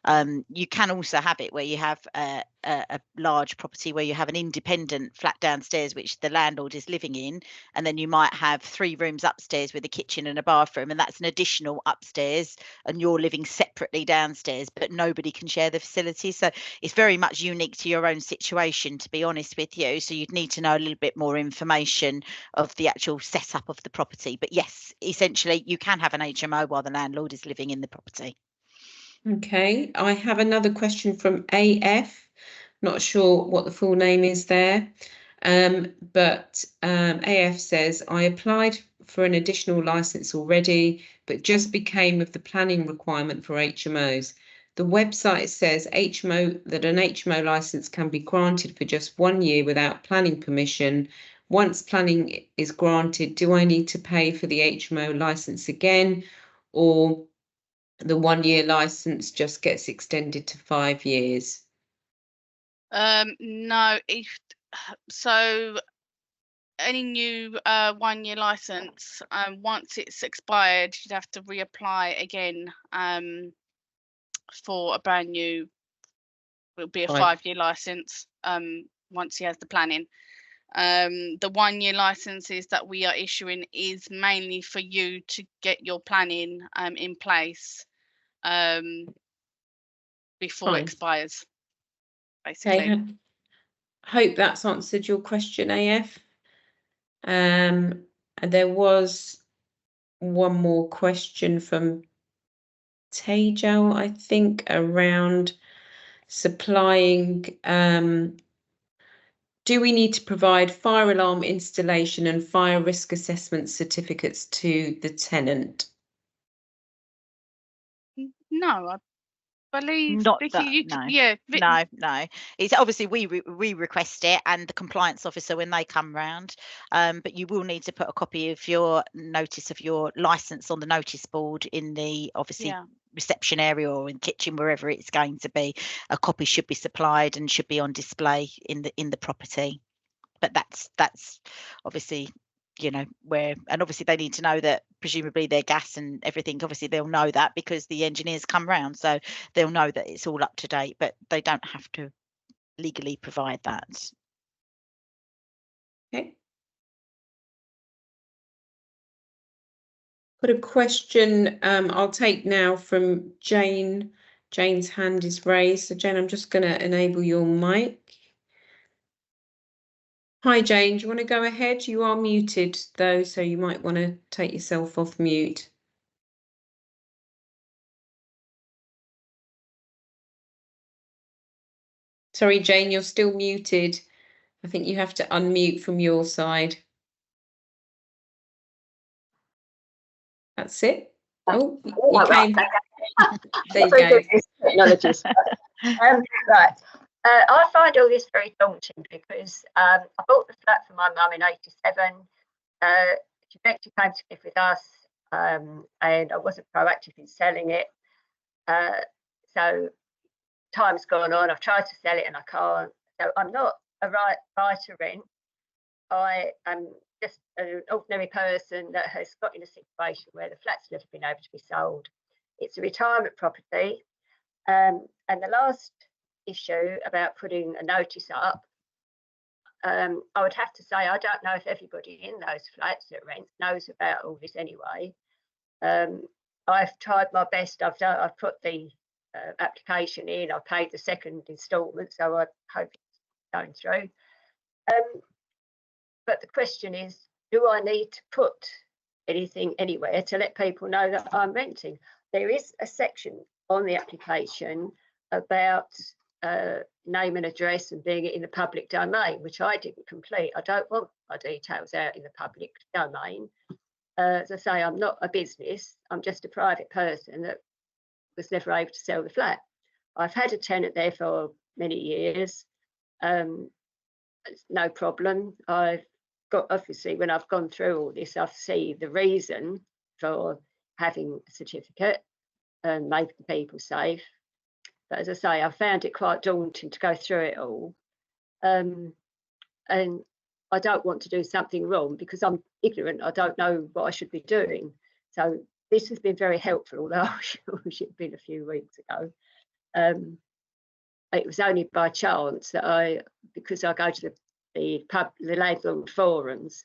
Speaker 2: You can also have it where you have a large property where you have an independent flat downstairs which the landlord is living in, and then you might have 3 rooms upstairs with a kitchen and a bathroom, and that's an additional upstairs, and you're living separately downstairs, but nobody can share the facility. So it's very much unique to your own situation, to be honest with you. So you'd need to know a little bit more information of the actual setup of the property. But yes, essentially you can have an HMO while the landlord is living in the property.
Speaker 1: Okay, I have another question from AF. Not sure what the full name is there, but AF says, I applied for an additional license already, but just became of the planning requirement for HMOs. The website says that an HMO license can be granted for just 1 year without planning permission. Once planning is granted, do I need to pay for the HMO license again, or the 1 year license just gets extended to 5 years?
Speaker 3: No, so any new 1 year license, once it's expired, you'd have to reapply again for a brand new. It'll be a 5 year license once he has the planning. The 1 year licenses that we are issuing is mainly for you to get your planning in place before it expires, basically.
Speaker 1: Okay, hope that's answered your question, AF. And there was one more question from Tejal, I think, around supplying. Do we need to provide fire alarm installation and fire risk assessment certificates to the tenant?
Speaker 3: No, I believe,
Speaker 2: Not
Speaker 3: Vicky,
Speaker 2: that,
Speaker 3: you
Speaker 2: no.
Speaker 3: yeah,
Speaker 2: No. It's obviously we request it, and the compliance officer when they come round. But you will need to put a copy of your notice of your license on the notice board in the obviously reception area or in kitchen, wherever it's going to be. A copy should be supplied and should be on display in the property. But that's obviously, you know, where, and obviously they need to know that presumably their gas and everything, obviously they'll know that because the engineers come round, so they'll know that it's all up to date, but they don't have to legally provide that.
Speaker 1: Okay. Got a question I'll take now from Jane. Jane's hand is raised. So Jane, I'm just going to enable your mic. Hi, Jane, do you want to go ahead? You are muted though, so you might want to take yourself off mute. Sorry, Jane, you're still muted. I think you have to unmute from your side. That's it. Oh, you came. There you go.
Speaker 5: Technologies. Right. I find all this very daunting because I bought the flat for my mum in '87. She eventually came to live with us, and I wasn't proactive in selling it. So time's gone on. I've tried to sell it and I can't. So I'm not a buy to rent. I am just an ordinary person that has got in a situation where the flat's never been able to be sold. It's a retirement property. And the last issue about putting a notice up, I would have to say I don't know if everybody in those flats that rent knows about all this anyway. I've tried my best. I've put the application in. I paid the second instalment, so I hope it's going through. But the question is, do I need to put anything anywhere to let people know that I'm renting? There is a section on the application about name and address and being in the public domain, which I didn't complete. I don't want my details out in the public domain. As I say, I'm not a business. I'm just a private person that was never able to sell the flat. I've had a tenant there for many years. It's no problem. I've got, obviously, when I've gone through all this, I see the reason for having a certificate and making people safe. But as I say, I found it quite daunting to go through it all. And I don't want to do something wrong because I'm ignorant. I don't know what I should be doing. So this has been very helpful, although I wish it had been a few weeks ago. It was only by chance that because I go to the landlord forums,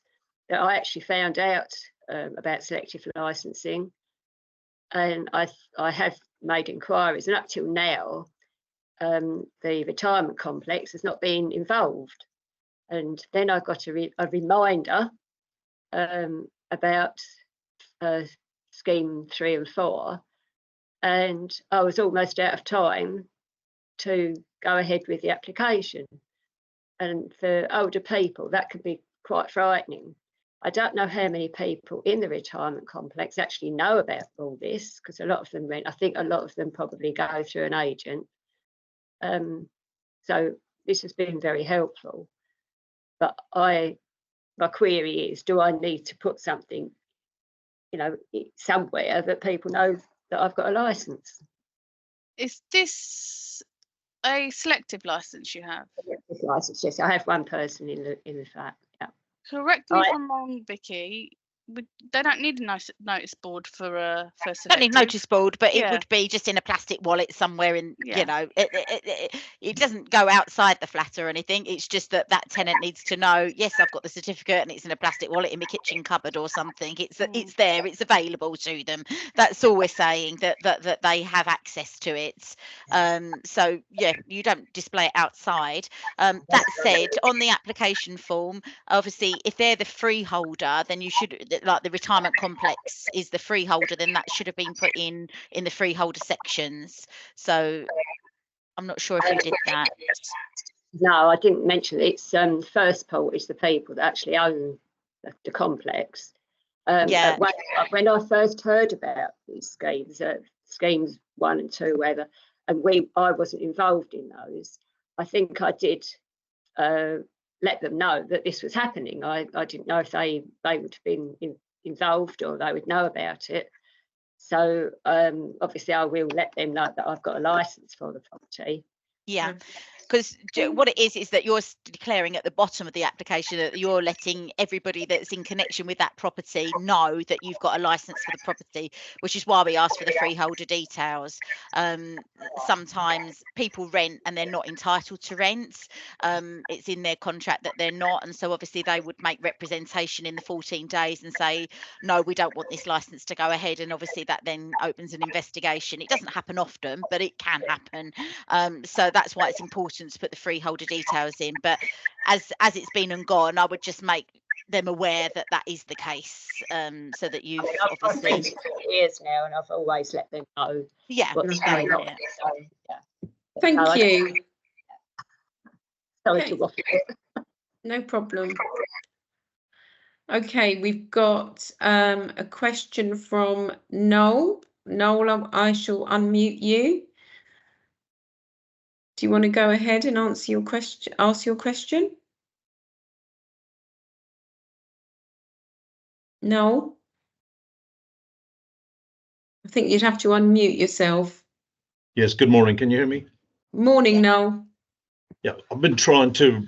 Speaker 5: that I actually found out about selective licensing, and I have made inquiries, and up till now, the retirement complex has not been involved. And then I got a reminder about scheme 3 and 4, and I was almost out of time to go ahead with the application. And for older people, that could be quite frightening. I don't know how many people in the retirement complex actually know about all this, because a lot of them I think a lot of them probably go through an agent. So this has been very helpful. But my query is, do I need to put something, somewhere that people know that I've got a license?
Speaker 3: Is this a selective license you have?
Speaker 5: Selective license, yes. I have one person in the flat. Yeah.
Speaker 3: Correct me if I'm wrong, Vicky. They don't need a notice board for a
Speaker 2: Don't need notice board, but
Speaker 3: Yeah.
Speaker 2: it would be just in a plastic wallet somewhere in,
Speaker 3: Yeah.
Speaker 2: it doesn't go outside the flat or anything. It's just that tenant needs to know, yes, I've got the certificate and it's in a plastic wallet in my kitchen cupboard or something. It's there, it's available to them. That's all we're saying, that they have access to it. So yeah, you don't display it outside. That said, on the application form, obviously if they're the freeholder, then you should, like the retirement complex is the freeholder, then that should have been put in the freeholder sections. So I'm not sure if you did that.
Speaker 5: No, I didn't mention it. It's first part is the people that actually own the complex.
Speaker 2: Yeah.
Speaker 5: When I first heard about these schemes 1 and 2, whatever, and I wasn't involved in those, I think I did let them know that this was happening. I didn't know if they would have been involved or they would know about it. So obviously I will let them know that I've got a license for the property.
Speaker 2: Yeah. Because what it is that you're declaring at the bottom of the application that you're letting everybody that's in connection with that property know that you've got a license for the property, which is why we ask for the freeholder details. Sometimes people rent and they're not entitled to rent. It's in their contract that they're not, and so obviously they would make representation in the 14 days and say, no, we don't want this license to go ahead, and obviously that then opens an investigation. It doesn't happen often, but it can happen. So that's why it's important to put the freeholder details in. But as it's been and gone, I would just make them aware that is the case, so that you've obviously.
Speaker 5: I've been for years now, and I've always let them know.
Speaker 2: Yeah.
Speaker 5: What's going on.
Speaker 2: Yeah.
Speaker 5: So, yeah.
Speaker 1: Thank you.
Speaker 5: Sorry
Speaker 1: Okay.
Speaker 5: to waffle.
Speaker 1: No problem. Okay, we've got a question from Noel. Noel, I shall unmute you. Do you want to go ahead and answer your question? Ask your question? No. I think you'd have to unmute yourself.
Speaker 6: Yes, good morning. Can you hear me?
Speaker 1: Morning, Noel.
Speaker 6: Yeah, I've been trying to.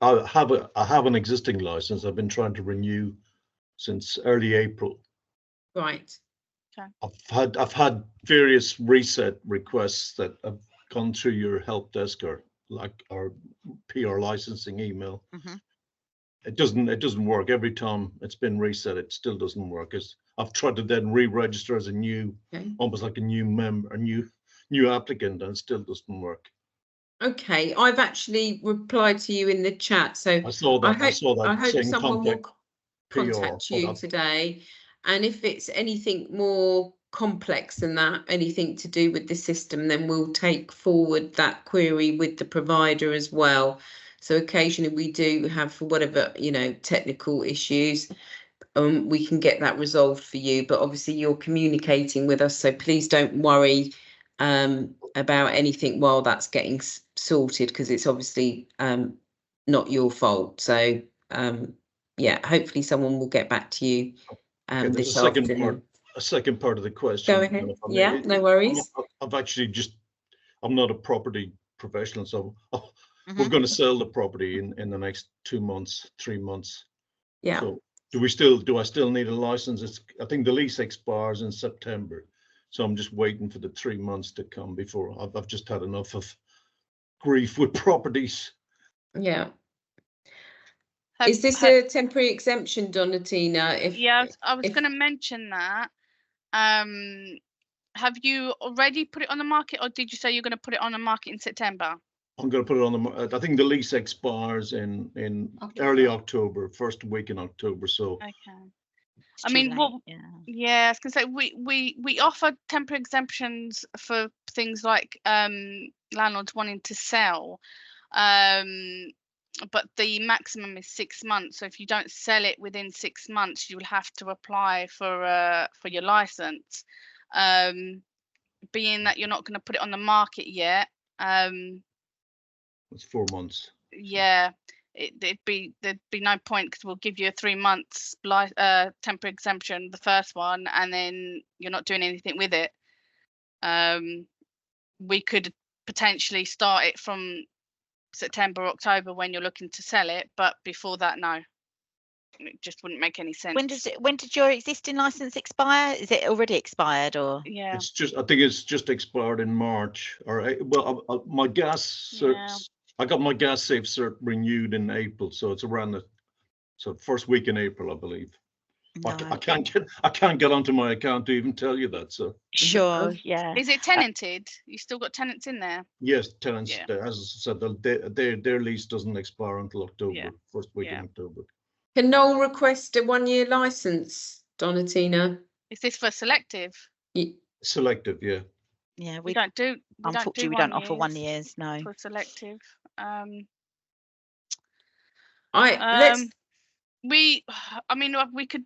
Speaker 6: I have an existing license. I've been trying to renew since early April.
Speaker 1: Right.
Speaker 3: Okay.
Speaker 6: I've had various reset requests that have gone through your help desk or PR licensing email.
Speaker 2: Mm-hmm.
Speaker 6: It doesn't work. Every time it's been reset, it still doesn't work. I've tried to then re-register as a new, almost like a new member, a new applicant, and it still doesn't work.
Speaker 1: Okay, I've actually replied to you in the chat, so
Speaker 6: I saw that.
Speaker 1: I hope someone will contact
Speaker 6: PR,
Speaker 1: you today. And if it's anything more complex than that, anything to do with the system, then we'll take forward that query with the provider as well. So occasionally we do have, for whatever, technical issues, we can get that resolved for you. But obviously you're communicating with us, so please don't worry about anything while that's getting sorted, because it's obviously not your fault. So yeah, hopefully someone will get back to you this afternoon.
Speaker 6: A second part of the question.
Speaker 1: Go ahead. Yeah, no worries.
Speaker 6: I'm not a property professional, so we're going to sell the property in the next 2 months, 3 months.
Speaker 1: Yeah.
Speaker 6: So do I still need a license? I think the lease expires in September, so I'm just waiting for the 3 months to come before. I've just had enough of grief with properties.
Speaker 1: Yeah. Is this a temporary exemption, Donatina?
Speaker 3: Yeah, I was going to mention that. Have you already put it on the market, or did you say you're going to put it on the market in September?
Speaker 6: I'm going to put it on the market. I think the lease expires in early October, first week in October. So
Speaker 3: okay. I mean, yeah, I was going to say we offer temporary exemptions for things like landlords wanting to sell. But the maximum is 6 months. So if you don't sell it within 6 months, you will have to apply for your license. Being that you're not going to put it on the market yet,
Speaker 6: it's 4 months.
Speaker 3: Yeah, there'd be no point, because we'll give you a 3 months temporary exemption, the first one, and then you're not doing anything with it. We could potentially start it from September, October when you're looking to sell it, but before that, no, it just wouldn't make any sense.
Speaker 2: When did your existing license expire? Is it already expired, or?
Speaker 3: Yeah,
Speaker 6: I think it's just expired in March. My gas certs, I got my gas safe cert renewed in April, so it's around the first week in April, I believe. No. I can't get onto my account to even tell you that. So
Speaker 2: sure, yeah.
Speaker 3: Is it tenanted? You still got tenants in there?
Speaker 6: Yes, tenants. Yeah. As I said, their lease doesn't expire until October, first week in October.
Speaker 1: Can Noel request a 1-year license, Donatina?
Speaker 3: Is this for selective?
Speaker 6: Selective, yeah.
Speaker 2: Yeah,
Speaker 3: we don't do.
Speaker 2: Unfortunately, we don't offer 1 years. No.
Speaker 3: For selective. We could.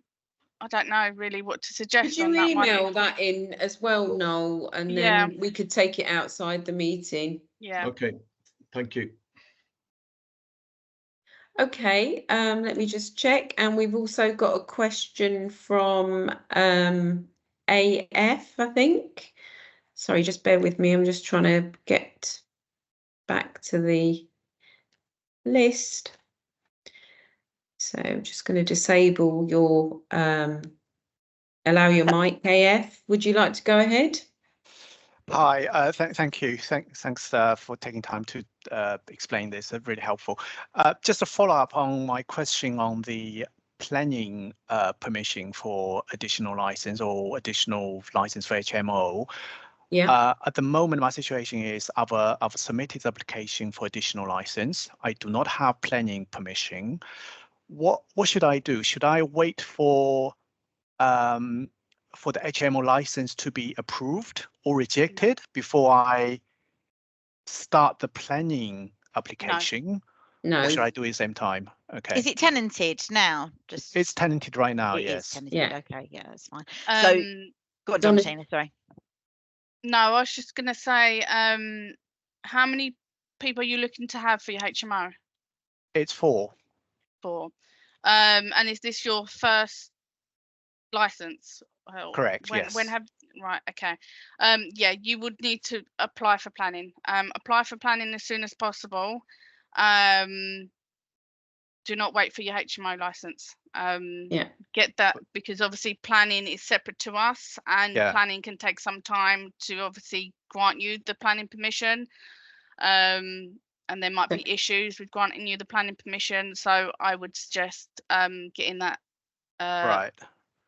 Speaker 3: I don't know really what to suggest.
Speaker 1: Could you email that in as well, Noel, and then we could take it outside the meeting?
Speaker 3: Yeah.
Speaker 6: Okay. Thank you.
Speaker 1: Okay. Let me just check, and we've also got a question from AF, I think. Sorry, just bear with me. I'm just trying to get back to the list. So I'm just going to disable your, allow your mic, AF. Would you like to go ahead?
Speaker 7: Hi, thank you. Thanks for taking time to explain this. Really helpful. Just a follow up on my question on the planning permission for additional license or additional license for HMO.
Speaker 1: Yeah.
Speaker 7: At the moment, my situation is I've submitted the application for additional license. I do not have planning permission. What should I do? Should I wait for the HMO license to be approved or rejected before I start the planning application?
Speaker 2: No.
Speaker 7: Or should I do it at the same time? Okay.
Speaker 2: Is it tenanted now?
Speaker 7: It's tenanted right now,
Speaker 2: it
Speaker 7: yes.
Speaker 2: Is tenanted.
Speaker 1: Yeah.
Speaker 2: Okay, yeah, that's fine. So go on, Donatina, sorry.
Speaker 3: No, I was just going to say, how many people are you looking to have for your HMO?
Speaker 7: It's 4.
Speaker 3: 4. And is this your first license?
Speaker 7: Correct, yes.
Speaker 3: Right, okay. Yeah, you would need to apply for planning. Apply for planning as soon as possible. Do not wait for your HMO license. Get that, because obviously planning is separate to us, and planning can take some time to obviously grant you the planning permission. And there might be issues with granting you the planning permission. So I would suggest getting that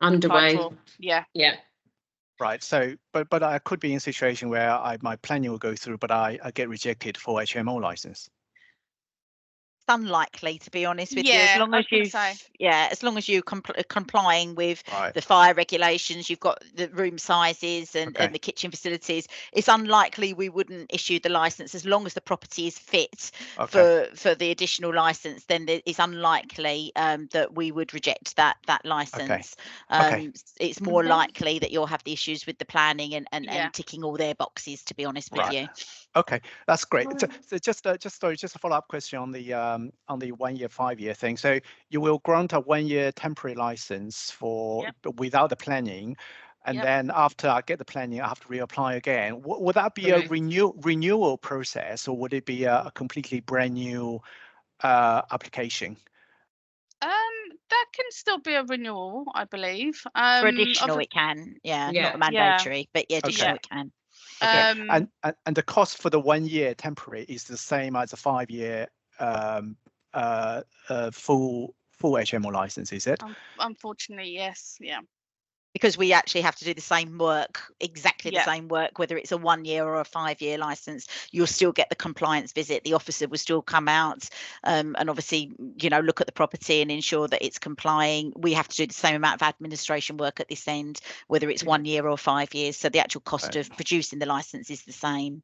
Speaker 1: underway.
Speaker 3: Yeah.
Speaker 7: Right. So, but I could be in a situation where my planning will go through, but I get rejected for HMO license.
Speaker 2: It's unlikely, to be honest with you,
Speaker 3: Yeah,
Speaker 2: as long
Speaker 3: I
Speaker 2: as
Speaker 3: was gonna
Speaker 2: you,
Speaker 3: say.
Speaker 2: yeah, as long as you complying with
Speaker 7: Right.
Speaker 2: the fire regulations, you've got the room sizes and
Speaker 7: Okay.
Speaker 2: the kitchen facilities. It's unlikely we wouldn't issue the license as long as the property is fit
Speaker 7: Okay.
Speaker 2: for the additional license. Then it's unlikely that we would reject that license.
Speaker 7: Okay.
Speaker 2: It's more
Speaker 3: Okay.
Speaker 2: likely that you'll have the issues with the planning
Speaker 3: Yeah.
Speaker 2: and ticking all their boxes, to be honest with
Speaker 7: Right.
Speaker 2: you.
Speaker 7: Okay, that's great. So,
Speaker 1: Alright.
Speaker 7: just a follow-up question on the 1 year, 5 year thing. So you will grant a 1 year temporary license for
Speaker 3: Yep.
Speaker 7: without the planning, and
Speaker 3: Yep.
Speaker 7: then after I get the planning, I have to reapply again. Would that be
Speaker 1: Correct.
Speaker 7: a renewal process, or would it be a completely brand new application?
Speaker 3: That can still be a renewal, I believe.
Speaker 2: For additional,
Speaker 3: Obvi-
Speaker 2: it can, yeah,
Speaker 1: Yeah.
Speaker 2: not mandatory, but yeah, additional
Speaker 3: Yeah.
Speaker 2: it can.
Speaker 7: Okay,
Speaker 3: Um,
Speaker 7: and the cost for the 1 year temporary is the same as a 5 year full HMO license, is it?
Speaker 3: unfortunately, yes. Yeah.
Speaker 2: Because we actually have to do the same work, exactly the
Speaker 3: Yeah.
Speaker 2: same work, whether it's a 1 year or a 5 year license. You'll still get the compliance visit. The officer will still come out and obviously, you know, look at the property and ensure that it's complying. We have to do the same amount of administration work at this end, whether it's 1 year or 5 years. So the actual cost of producing the license is the same.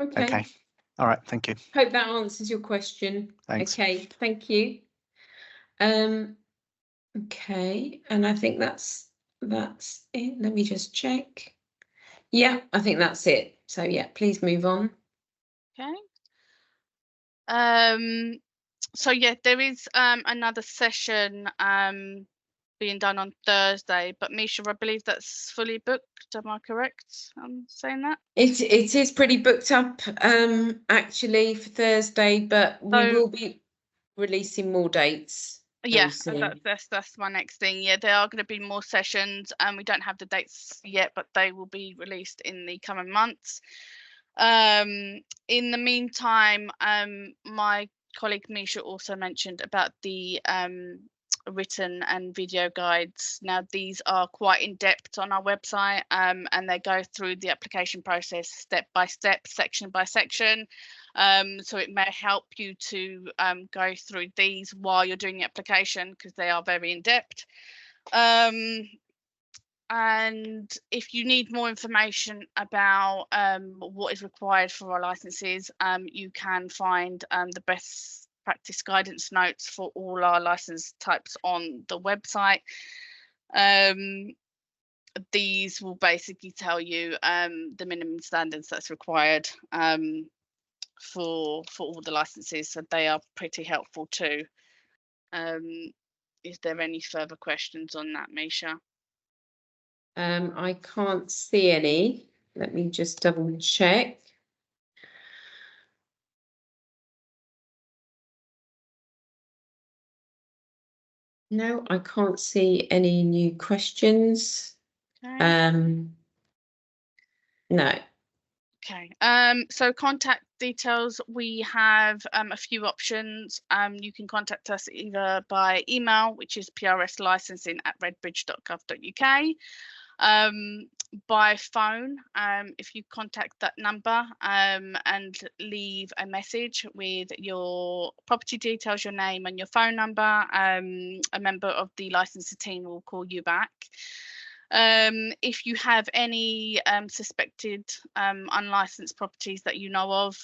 Speaker 1: Okay.
Speaker 7: Okay. All right. Thank you.
Speaker 1: Hope that answers your question.
Speaker 7: Thanks.
Speaker 1: Okay, thank you. Okay, and I think that's it. Let me just check. Yeah, I think that's it. So yeah, please move on.
Speaker 3: Okay. So yeah, there is another session being done on Thursday, but Misha, I believe that's fully booked. Am I correct? I'm saying that?
Speaker 1: It is pretty booked up actually for Thursday, but we will be releasing more dates.
Speaker 3: Yeah,
Speaker 1: soon.
Speaker 3: that's my next thing. Yeah, there are going to be more sessions, and we don't have the dates yet, but they will be released in the coming months. In the meantime, my colleague Misha also mentioned about the written and video guides. Now these are quite in depth on our website, and they go through the application process step by step, section by section. So it may help you to go through these while you're doing the application, because they are very in depth. And if you need more information about what is required for our licenses, you can find the best practice guidance notes for all our license types on the website. These will basically tell you the minimum standards that's required for all the licenses, so they are pretty helpful too. Is there any further questions on that, Misha?
Speaker 1: I can't see any. Let me just double check. No, I can't see any new questions.
Speaker 3: Okay.
Speaker 1: No.
Speaker 3: Okay, so contact details, we have a few options. You can contact us either by email, which is prslicensing@redbridge.gov.uk, by phone, if you contact that number and leave a message with your property details, your name and your phone number, a member of the licensing team will call you back. If you have any suspected unlicensed properties that you know of,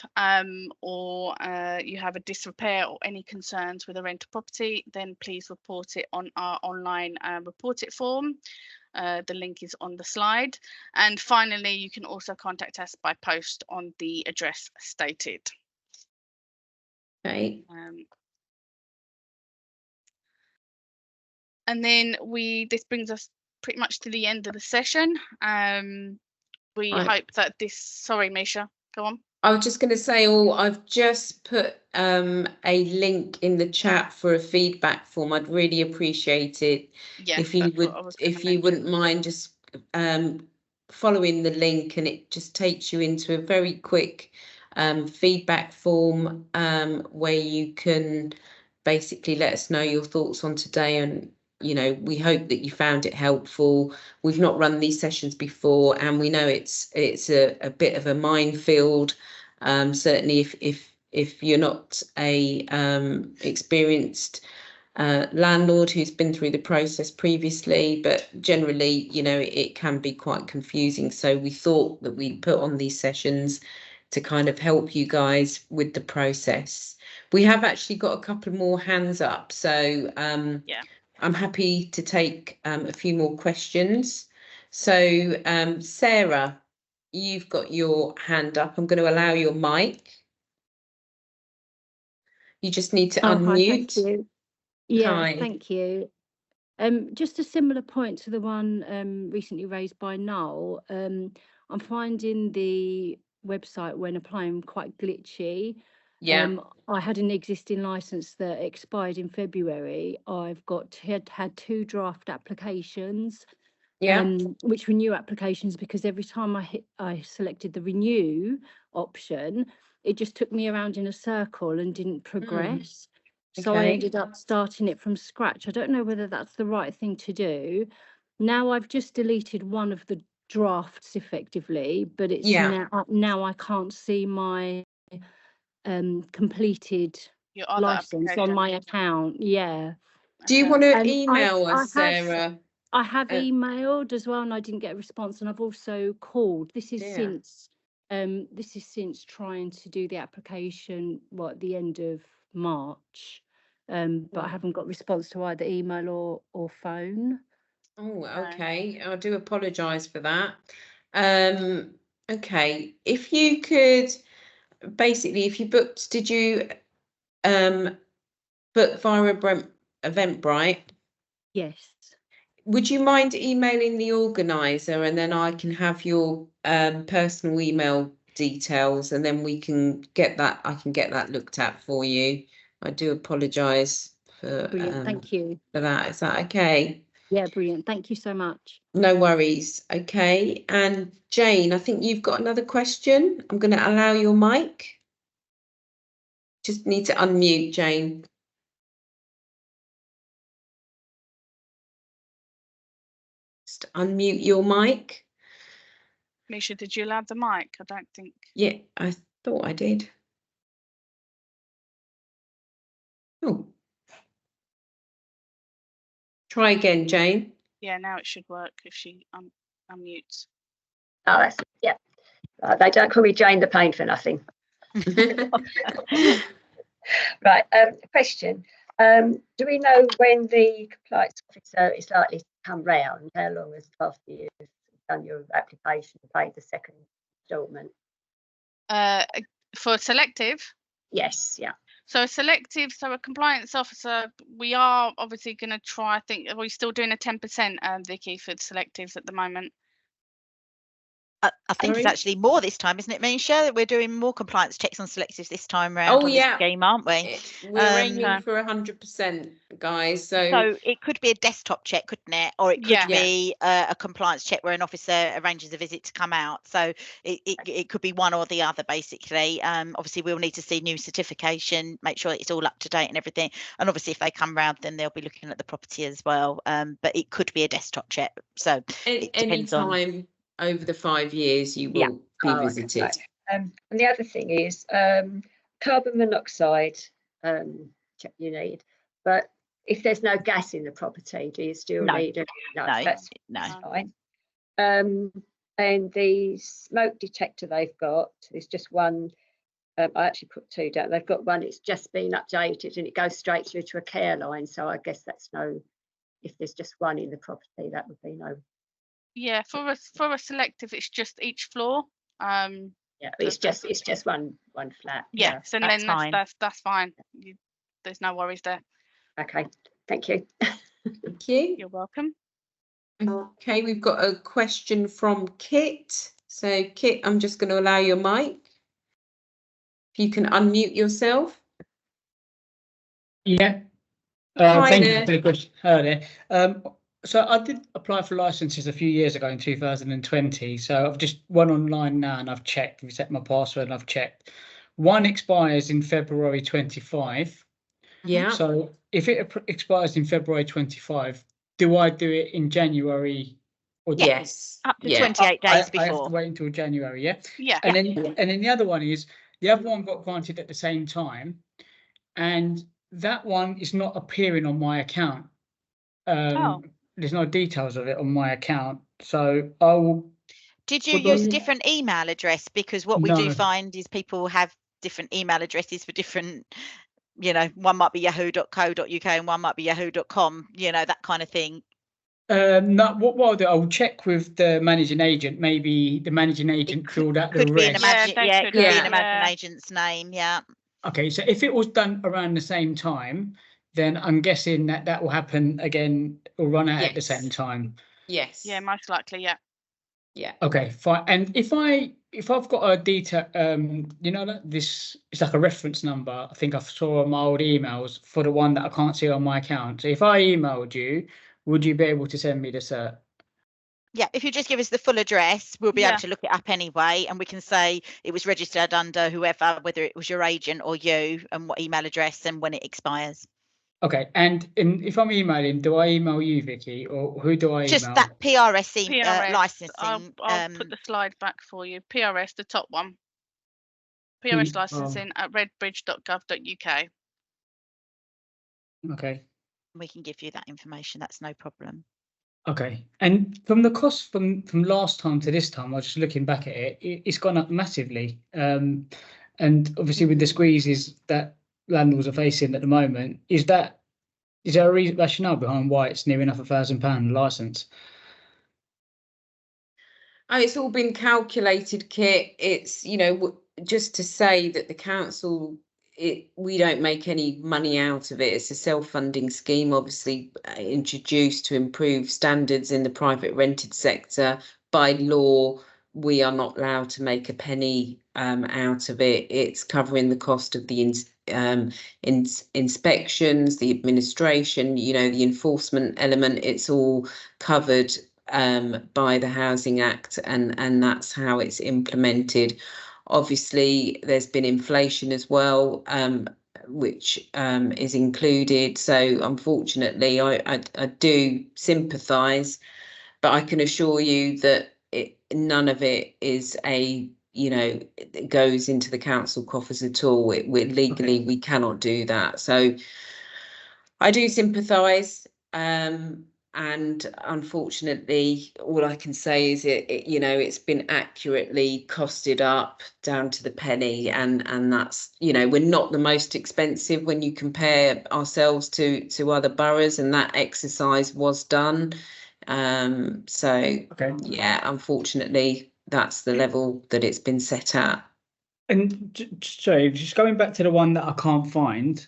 Speaker 3: or you have a disrepair or any concerns with a rental property, then please report it on our online report it form. The link is on the slide. And finally, you can also contact us by post on the address stated.
Speaker 1: Okay.
Speaker 3: And then this brings us pretty much to the end of the session. We hope that this, sorry, Misha, go on.
Speaker 1: I was just going to say, I've just put a link in the chat for a feedback form. I'd really appreciate it if you wouldn't mind just following the link, and it just takes you into a very quick feedback form where you can basically let us know your thoughts on today. And you know, we hope that you found it helpful. We've not run these sessions before, and we know it's a bit of a minefield. Certainly if if you're not a experienced landlord who's been through the process previously, but generally, you know, it can be quite confusing. So we thought that we'd put on these sessions to kind of help you guys with the process. We have actually got a couple more hands up, so I'm happy to take a few more questions. So Sarah, you've got your hand up. I'm going to allow your mic. You just need to unmute.
Speaker 8: Hi, thank you. Yeah,
Speaker 1: Hi.
Speaker 8: thank you. Just a similar point to the one recently raised by Noel. I'm finding the website when applying quite glitchy.
Speaker 1: Yeah.
Speaker 8: I had an existing license that expired in February. I've had 2 draft applications. Which were new applications, because every time I selected the renew option, it just took me around in a circle and didn't progress. So I ended up starting it from scratch. I don't know whether that's the right thing to do. Now I've just deleted one of the drafts effectively, but it's now I can't see my completed license on my account. Yeah.
Speaker 1: Do you want to email us, Sarah?
Speaker 8: I have emailed as well, and I didn't get a response. And I've also called. This is since trying to do the application at the end of March, but I haven't got response to either email or phone.
Speaker 1: Oh, okay. I do apologise for that. Okay, if you could basically, if you booked, did you book via Eventbrite?
Speaker 8: Yes.
Speaker 1: Would you mind emailing the organizer, and then I can have your personal email details, and then we can get that. I can get that looked at for you. I do apologise for
Speaker 8: thank you
Speaker 1: for that. Is that okay?
Speaker 8: Yeah, brilliant. Thank you so much.
Speaker 1: No worries. Okay, and Jane, I think you've got another question. I'm going to allow your mic. Just need to unmute, Jane. Unmute your mic.
Speaker 3: Misha, did you allow the mic? I don't think.
Speaker 1: Yeah, I thought I did. Oh. Try again, Jane.
Speaker 3: Yeah, now it should work if she unmutes.
Speaker 5: Oh, that's they don't call me Jane the Pain for nothing. Right. Question. Do we know when the compliance officer is likely to come round? How long has after you've done your application and paid the second instalment?
Speaker 3: For selective?
Speaker 5: Yes, yeah.
Speaker 3: So a compliance officer, we are obviously going to try, I think, are we still doing a 10%, Vicky, for selectives at the moment?
Speaker 2: I think it's actually more this time, isn't it, Misha? We're doing more compliance checks on selectives this time round on this scheme, aren't we?
Speaker 1: We're aiming for 100%, guys.
Speaker 2: So it could be a desktop check, couldn't it? Or it could be a compliance check where an officer arranges a visit to come out. So it could be one or the other, basically. Obviously, we'll need to see new certification, make sure it's all up to date and everything. And obviously, if they come round, then they'll be looking at the property as well. But it could be a desktop check. So it depends on.
Speaker 1: Over the 5 years, you will be visited.
Speaker 5: Okay. And the other thing is carbon monoxide check you need, but if there's no gas in the property, do you still need it? No, that's fine. And the smoke detector they've got is just one. I actually put 2 down. They've got one. It's just been updated, and it goes straight through to a care line. So I guess that's no. If there's just one in the property, that would be no.
Speaker 3: Yeah, for a selective, it's just each floor.
Speaker 5: Yeah, it's just one flat.
Speaker 3: Yeah, so then that's fine. There's no worries there.
Speaker 5: Okay, thank you.
Speaker 1: Thank you.
Speaker 3: You're welcome.
Speaker 1: Okay, we've got a question from Kit. So Kit, I'm just going to allow your mic. If you can unmute yourself.
Speaker 9: Yeah. Thank you for the question. Hi there. So I did apply for licenses a few years ago in 2020. So I've just went online now and I've checked, reset my password and I've checked. One expires in February 25.
Speaker 1: Yeah.
Speaker 9: So if it expires in February 25, do I do it in January? Or
Speaker 2: yes. Up to 28 days before.
Speaker 9: I have to wait until January, yeah?
Speaker 3: Yeah.
Speaker 9: And then the other one is, The other one got granted at the same time, and that one is not appearing on my account. There's no details of it on my account, so I will.
Speaker 2: Did you use a different email address? Because what we do find is people have different email addresses for different, you know, one might be yahoo.co.uk and one might be yahoo.com, you know, that kind of thing.
Speaker 9: No, what I'll do, I'll check with the managing agent. Maybe the managing agent filled out the rest.
Speaker 2: Could be an managing agent's name. Yeah.
Speaker 9: Okay, so if it was done around the same time, then I'm guessing that will happen again or run out at the same time.
Speaker 1: Yes.
Speaker 3: Yeah, most likely. Yeah.
Speaker 1: Yeah.
Speaker 9: Okay, fine. And if I've got a detail, you know, that this is like a reference number. I think I saw on my old emails for the one that I can't see on my account. So if I emailed you, would you be able to send me the cert?
Speaker 2: Yeah, if you just give us the full address, we'll be able to look it up anyway, and we can say it was registered under whoever, whether it was your agent or you, and what email address and when it expires.
Speaker 9: Okay, and if I'm emailing, do I email you, Vicky, or who do I email?
Speaker 2: Just that PRS licensing.
Speaker 3: I'll put the slide back for you. PRS, the top one. PRS licensing at redbridge.gov.uk.
Speaker 9: Okay.
Speaker 2: We can give you that information. That's no problem.
Speaker 9: Okay, and from the cost from last time to this time, I was just looking back at it, it's gone up massively. And obviously with the squeezes that landlords are facing at the moment, is there a rationale behind why it's near enough £1,000 license?
Speaker 1: Oh, it's all been calculated, Kit. It's, you know, just to say that the council, we don't make any money out of it. It's a self-funding scheme, obviously introduced to improve standards in the private rented sector. By law, we are not allowed to make a penny out of it. It's covering the cost of the inspections, the administration, you know, the enforcement element. It's all covered by the Housing Act, and that's how it's implemented. Obviously, there's been inflation as well, which is included. So unfortunately, I do sympathise, but I can assure you that none of it is it goes into the council coffers at all. Legally, we cannot do that. So I do sympathise. And unfortunately, all I can say is it's been accurately costed up down to the penny, and that's, we're not the most expensive when you compare ourselves to other boroughs, and that exercise was done. Unfortunately, that's the level that it's been set at.
Speaker 9: And sorry, just going back to the one that I can't find.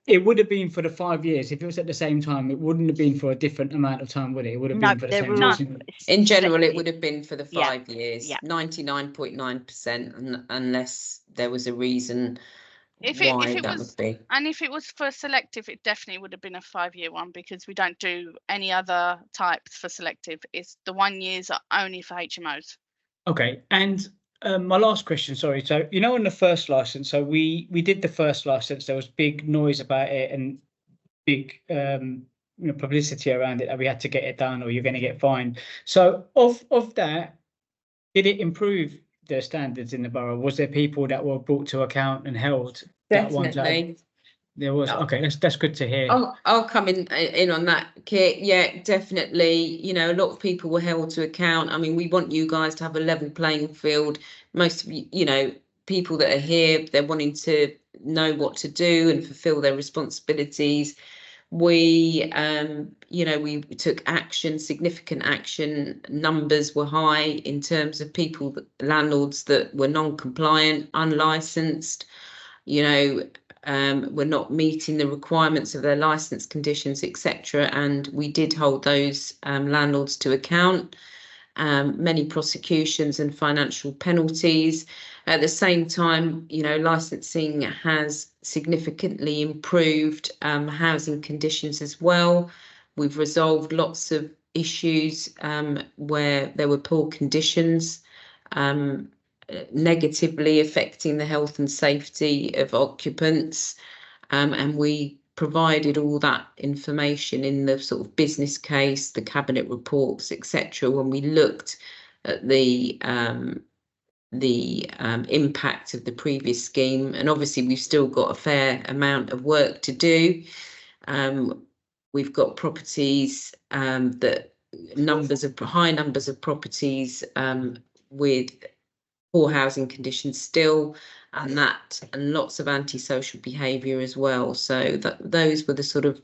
Speaker 9: It would have been for the 5 years. If it was at the same time, it wouldn't have been for a different amount of time, would it? It would have been for the same time.
Speaker 1: In general, it would have been for the 5 years. 99.9%, unless there was a reason why that would be.
Speaker 3: And if it was for selective, it definitely would have been a 5-year one, because we don't do any other types for selective. It's the 1 years are only for HMOs.
Speaker 9: Okay, and my last question, sorry. So, on the first license, so we did the first license. There was big noise about it and big publicity around it that we had to get it done or you're going to get fined. So of that, did it improve the standards in the borough? Was there people that were brought to account and held?
Speaker 1: Definitely.
Speaker 9: There was. Okay, that's good to hear.
Speaker 1: I'll come in on that, Kit. Yeah, definitely. A lot of people were held to account. I mean, we want you guys to have a level playing field. Most of you, people that are here, they're wanting to know what to do and fulfill their responsibilities. We, we took action, significant action. Numbers were high in terms of people, landlords that were non-compliant, unlicensed, were not meeting the requirements of their license conditions, etc. And we did hold those landlords to account. Many prosecutions and financial penalties. At the same time, licensing has significantly improved housing conditions as well. We've resolved lots of issues where there were poor conditions, negatively affecting the health and safety of occupants, and we provided all that information in the sort of business case, the cabinet reports, etc. when we looked at the the impact of the previous scheme, and obviously we've still got a fair amount of work to do. We've got properties that high numbers of properties with poor housing conditions still, and lots of antisocial behaviour as well. So those were the sort of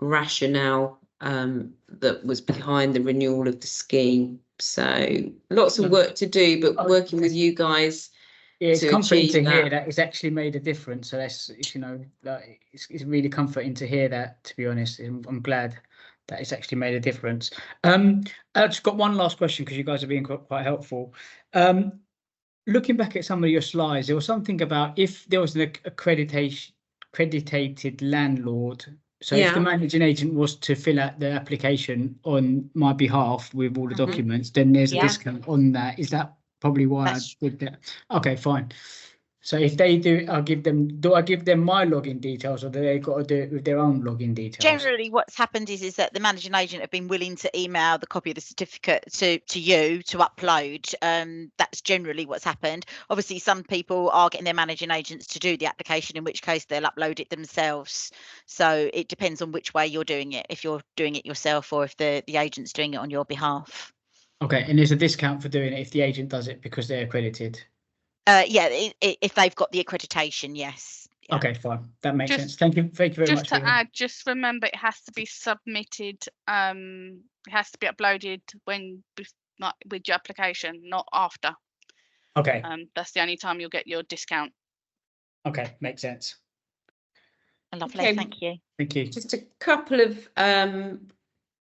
Speaker 1: rationale that was behind the renewal of the scheme. So lots of work to do, but working with you guys.
Speaker 9: Yeah, it's comforting to hear that it's actually made a difference. So that's, you know, it's really comforting to hear that, to be honest. I'm glad that it's actually made a difference. I've just got one last question, because you guys are being quite helpful. Looking back at some of your slides, there was something about if there was an accredited landlord. So if the managing agent was to fill out the application on my behalf with all the documents, then there's a discount on that. Is that probably why I did that? Okay, fine. So if they do, do I give them my login details, or do they got to do it with their own login details?
Speaker 2: Generally, what's happened is that the managing agent have been willing to email the copy of the certificate to you to upload. That's generally what's happened. Obviously, some people are getting their managing agents to do the application, in which case they'll upload it themselves. So it depends on which way you're doing it, if you're doing it yourself or if the agent's doing it on your behalf.
Speaker 9: Okay, and there's a discount for doing it if the agent does it because they're accredited?
Speaker 2: Yeah, if they've got the accreditation, yes. Yeah.
Speaker 9: Okay, fine. That makes sense. Thank you very much.
Speaker 3: Just to add, just remember it has to be submitted. It has to be uploaded with your application, not after.
Speaker 9: Okay.
Speaker 3: That's the only time you'll get your discount.
Speaker 9: Okay, makes sense.
Speaker 2: Lovely,
Speaker 1: Okay.
Speaker 2: thank you.
Speaker 9: Thank you.
Speaker 1: Just a couple of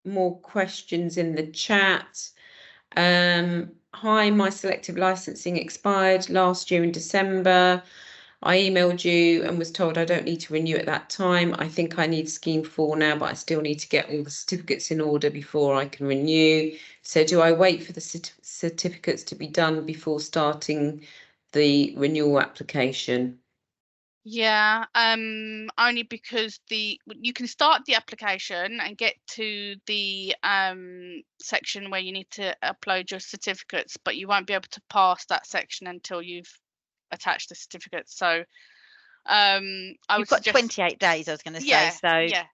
Speaker 1: more questions in the chat. Hi, my selective licensing expired last year in December. I emailed you and was told I don't need to renew at that time. I think I need scheme 4 now, but I still need to get all the certificates in order before I can renew. So do I wait for the certificates to be done before starting the renewal application?
Speaker 3: Yeah, only because you can start the application and get to the section where you need to upload your certificates, but you won't be able to pass that section until you've attached the certificates. So
Speaker 2: You've got 28 days, I was going to say. So
Speaker 3: yeah,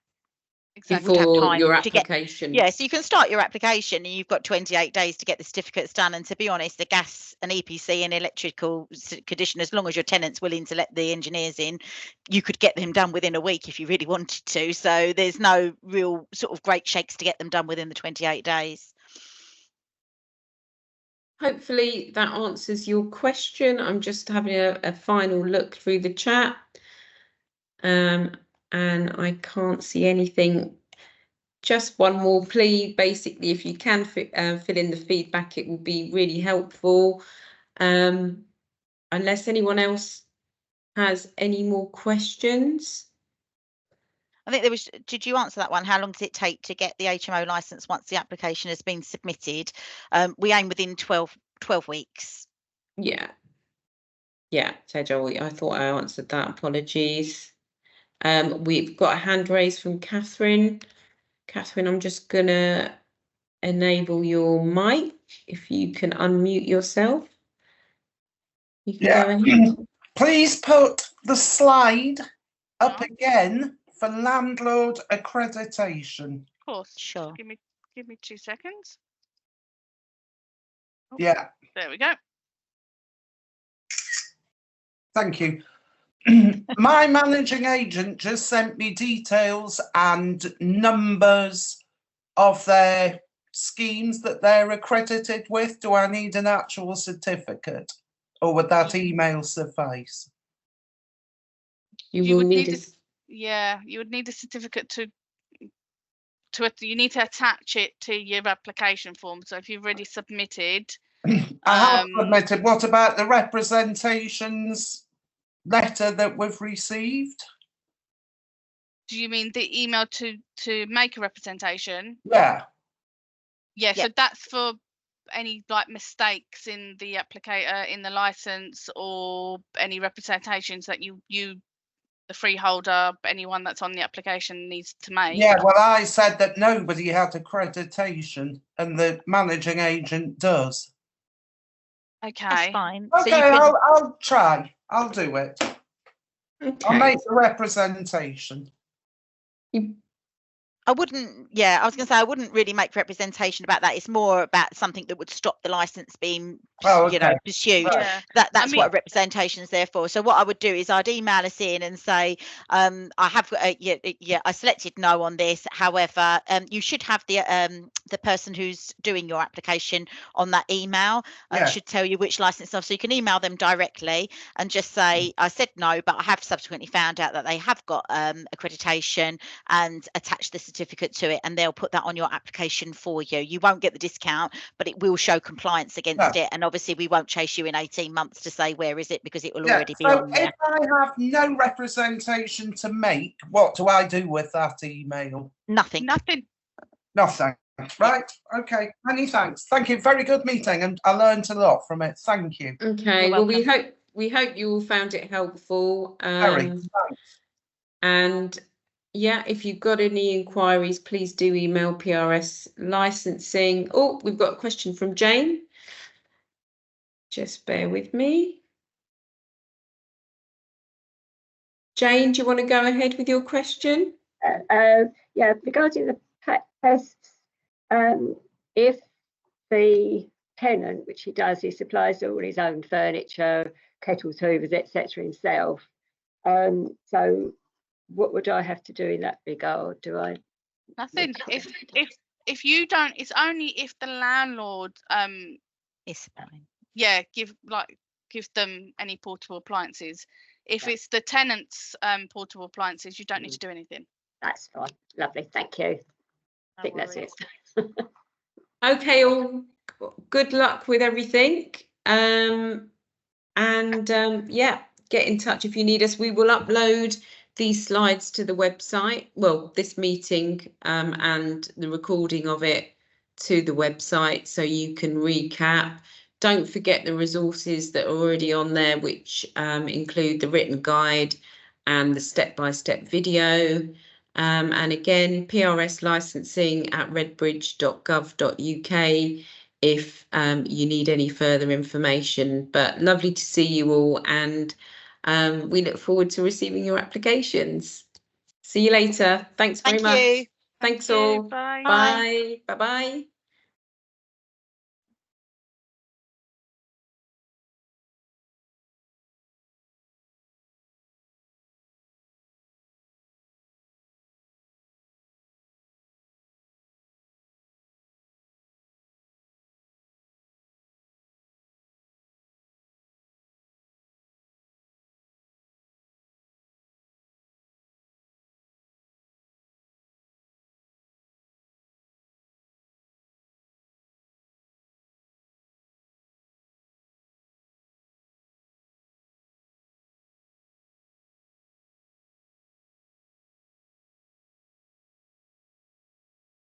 Speaker 3: exactly.
Speaker 1: Before your application.
Speaker 2: So you can start your application and you've got 28 days to get the certificates done. And to be honest, the gas and EPC and electrical condition, as long as your tenant's willing to let the engineers in, you could get them done within a week if you really wanted to. So there's no real sort of great shakes to get them done within the 28 days.
Speaker 1: Hopefully that answers your question. I'm just having a final look through the chat. And I can't see anything. Just one more plea. Basically, if you can fill in the feedback, it will be really helpful. Unless anyone else has any more questions.
Speaker 2: I think did you answer that one? How long does it take to get the HMO licence once the application has been submitted? We aim within 12 weeks.
Speaker 1: Yeah. Yeah, Tejo, I thought I answered that. Apologies. We've got a hand raised from Catherine. Catherine, I'm just going to enable your mic. If you can unmute yourself. You can go ahead.
Speaker 4: Please put the slide up again for landlord accreditation.
Speaker 3: Of course.
Speaker 2: Sure.
Speaker 3: Give me 2 seconds. Oh,
Speaker 4: yeah.
Speaker 3: There we go.
Speaker 4: Thank you. My managing agent just sent me details and numbers of their schemes that they're accredited with. Do I need an actual certificate, or would that email suffice?
Speaker 1: You will need
Speaker 3: you would need a certificate you need to attach it to your application form. So if you've already submitted,
Speaker 4: I have submitted. What about the representations letter that we've received?
Speaker 3: Do you mean the email to make a representation?
Speaker 4: Yeah.
Speaker 3: Yeah, so that's for any like mistakes in the applicator in the license, or any representations that you the freeholder, anyone that's on the application needs to make.
Speaker 4: Yeah, well, I said that nobody had accreditation and the managing agent does.
Speaker 3: Okay.
Speaker 2: That's fine.
Speaker 4: Okay,
Speaker 2: So you can,
Speaker 4: I'll try. I'll do it.
Speaker 1: Okay.
Speaker 4: I'll make the representation.
Speaker 2: I wouldn't, yeah, I was going to say I wouldn't really make representation about that. It's more about something that would stop the license being, you know, pursued.
Speaker 4: Right.
Speaker 3: Yeah.
Speaker 2: That's what a representation is there for. So what I would do is I'd email us in and say, I have, I selected no on this. However, you should have the person who's doing your application on that email and should tell you which license officer. So you can email them directly and just say, I said no, but I have subsequently found out that they have got accreditation, and attach the certificate to it, and they'll put that on your application for you. You won't get the discount, but it will show compliance against it, and obviously we won't chase you in 18 months to say where is it, because it will already be on there.
Speaker 4: If I have no representation to make, what do I do with that email?
Speaker 2: Nothing.
Speaker 4: Nothing. Right. Okay. Many thanks. Thank you. Very good meeting, and I learned a lot from it. Thank you.
Speaker 1: Okay. Well, we hope you all found it helpful.
Speaker 4: Very. Thanks.
Speaker 1: And yeah, if you've got any inquiries, please do email PRS licensing. Oh, we've got a question from Jane. Just bear with me. Jane, do you want to go ahead with your question?
Speaker 5: Yeah, regarding the pests, if the tenant, which he does, he supplies all his own furniture, kettles, hoovers, etc. himself. So what would I have to do in that regard? Do I?
Speaker 3: Nothing. If you don't, it's only if the landlord
Speaker 2: is supplying.
Speaker 3: Yeah, give them any portable appliances. If it's the tenant's portable appliances, you don't need to do anything.
Speaker 5: That's fine. Lovely. Thank you. I think that's it.
Speaker 1: Okay, all good luck with everything. Yeah, get in touch if you need us. We will upload these slides to the website. Well, this meeting and the recording of it to the website so you can recap. Don't forget the resources that are already on there, which include the written guide and the step-by-step video. And again, PRS licensing at redbridge.gov.uk if you need any further information. But lovely to see you all, and we look forward to receiving your applications. See you later. Thanks very much.
Speaker 2: Thank you.
Speaker 1: Thanks all.
Speaker 3: Bye.
Speaker 1: Bye. Bye-bye.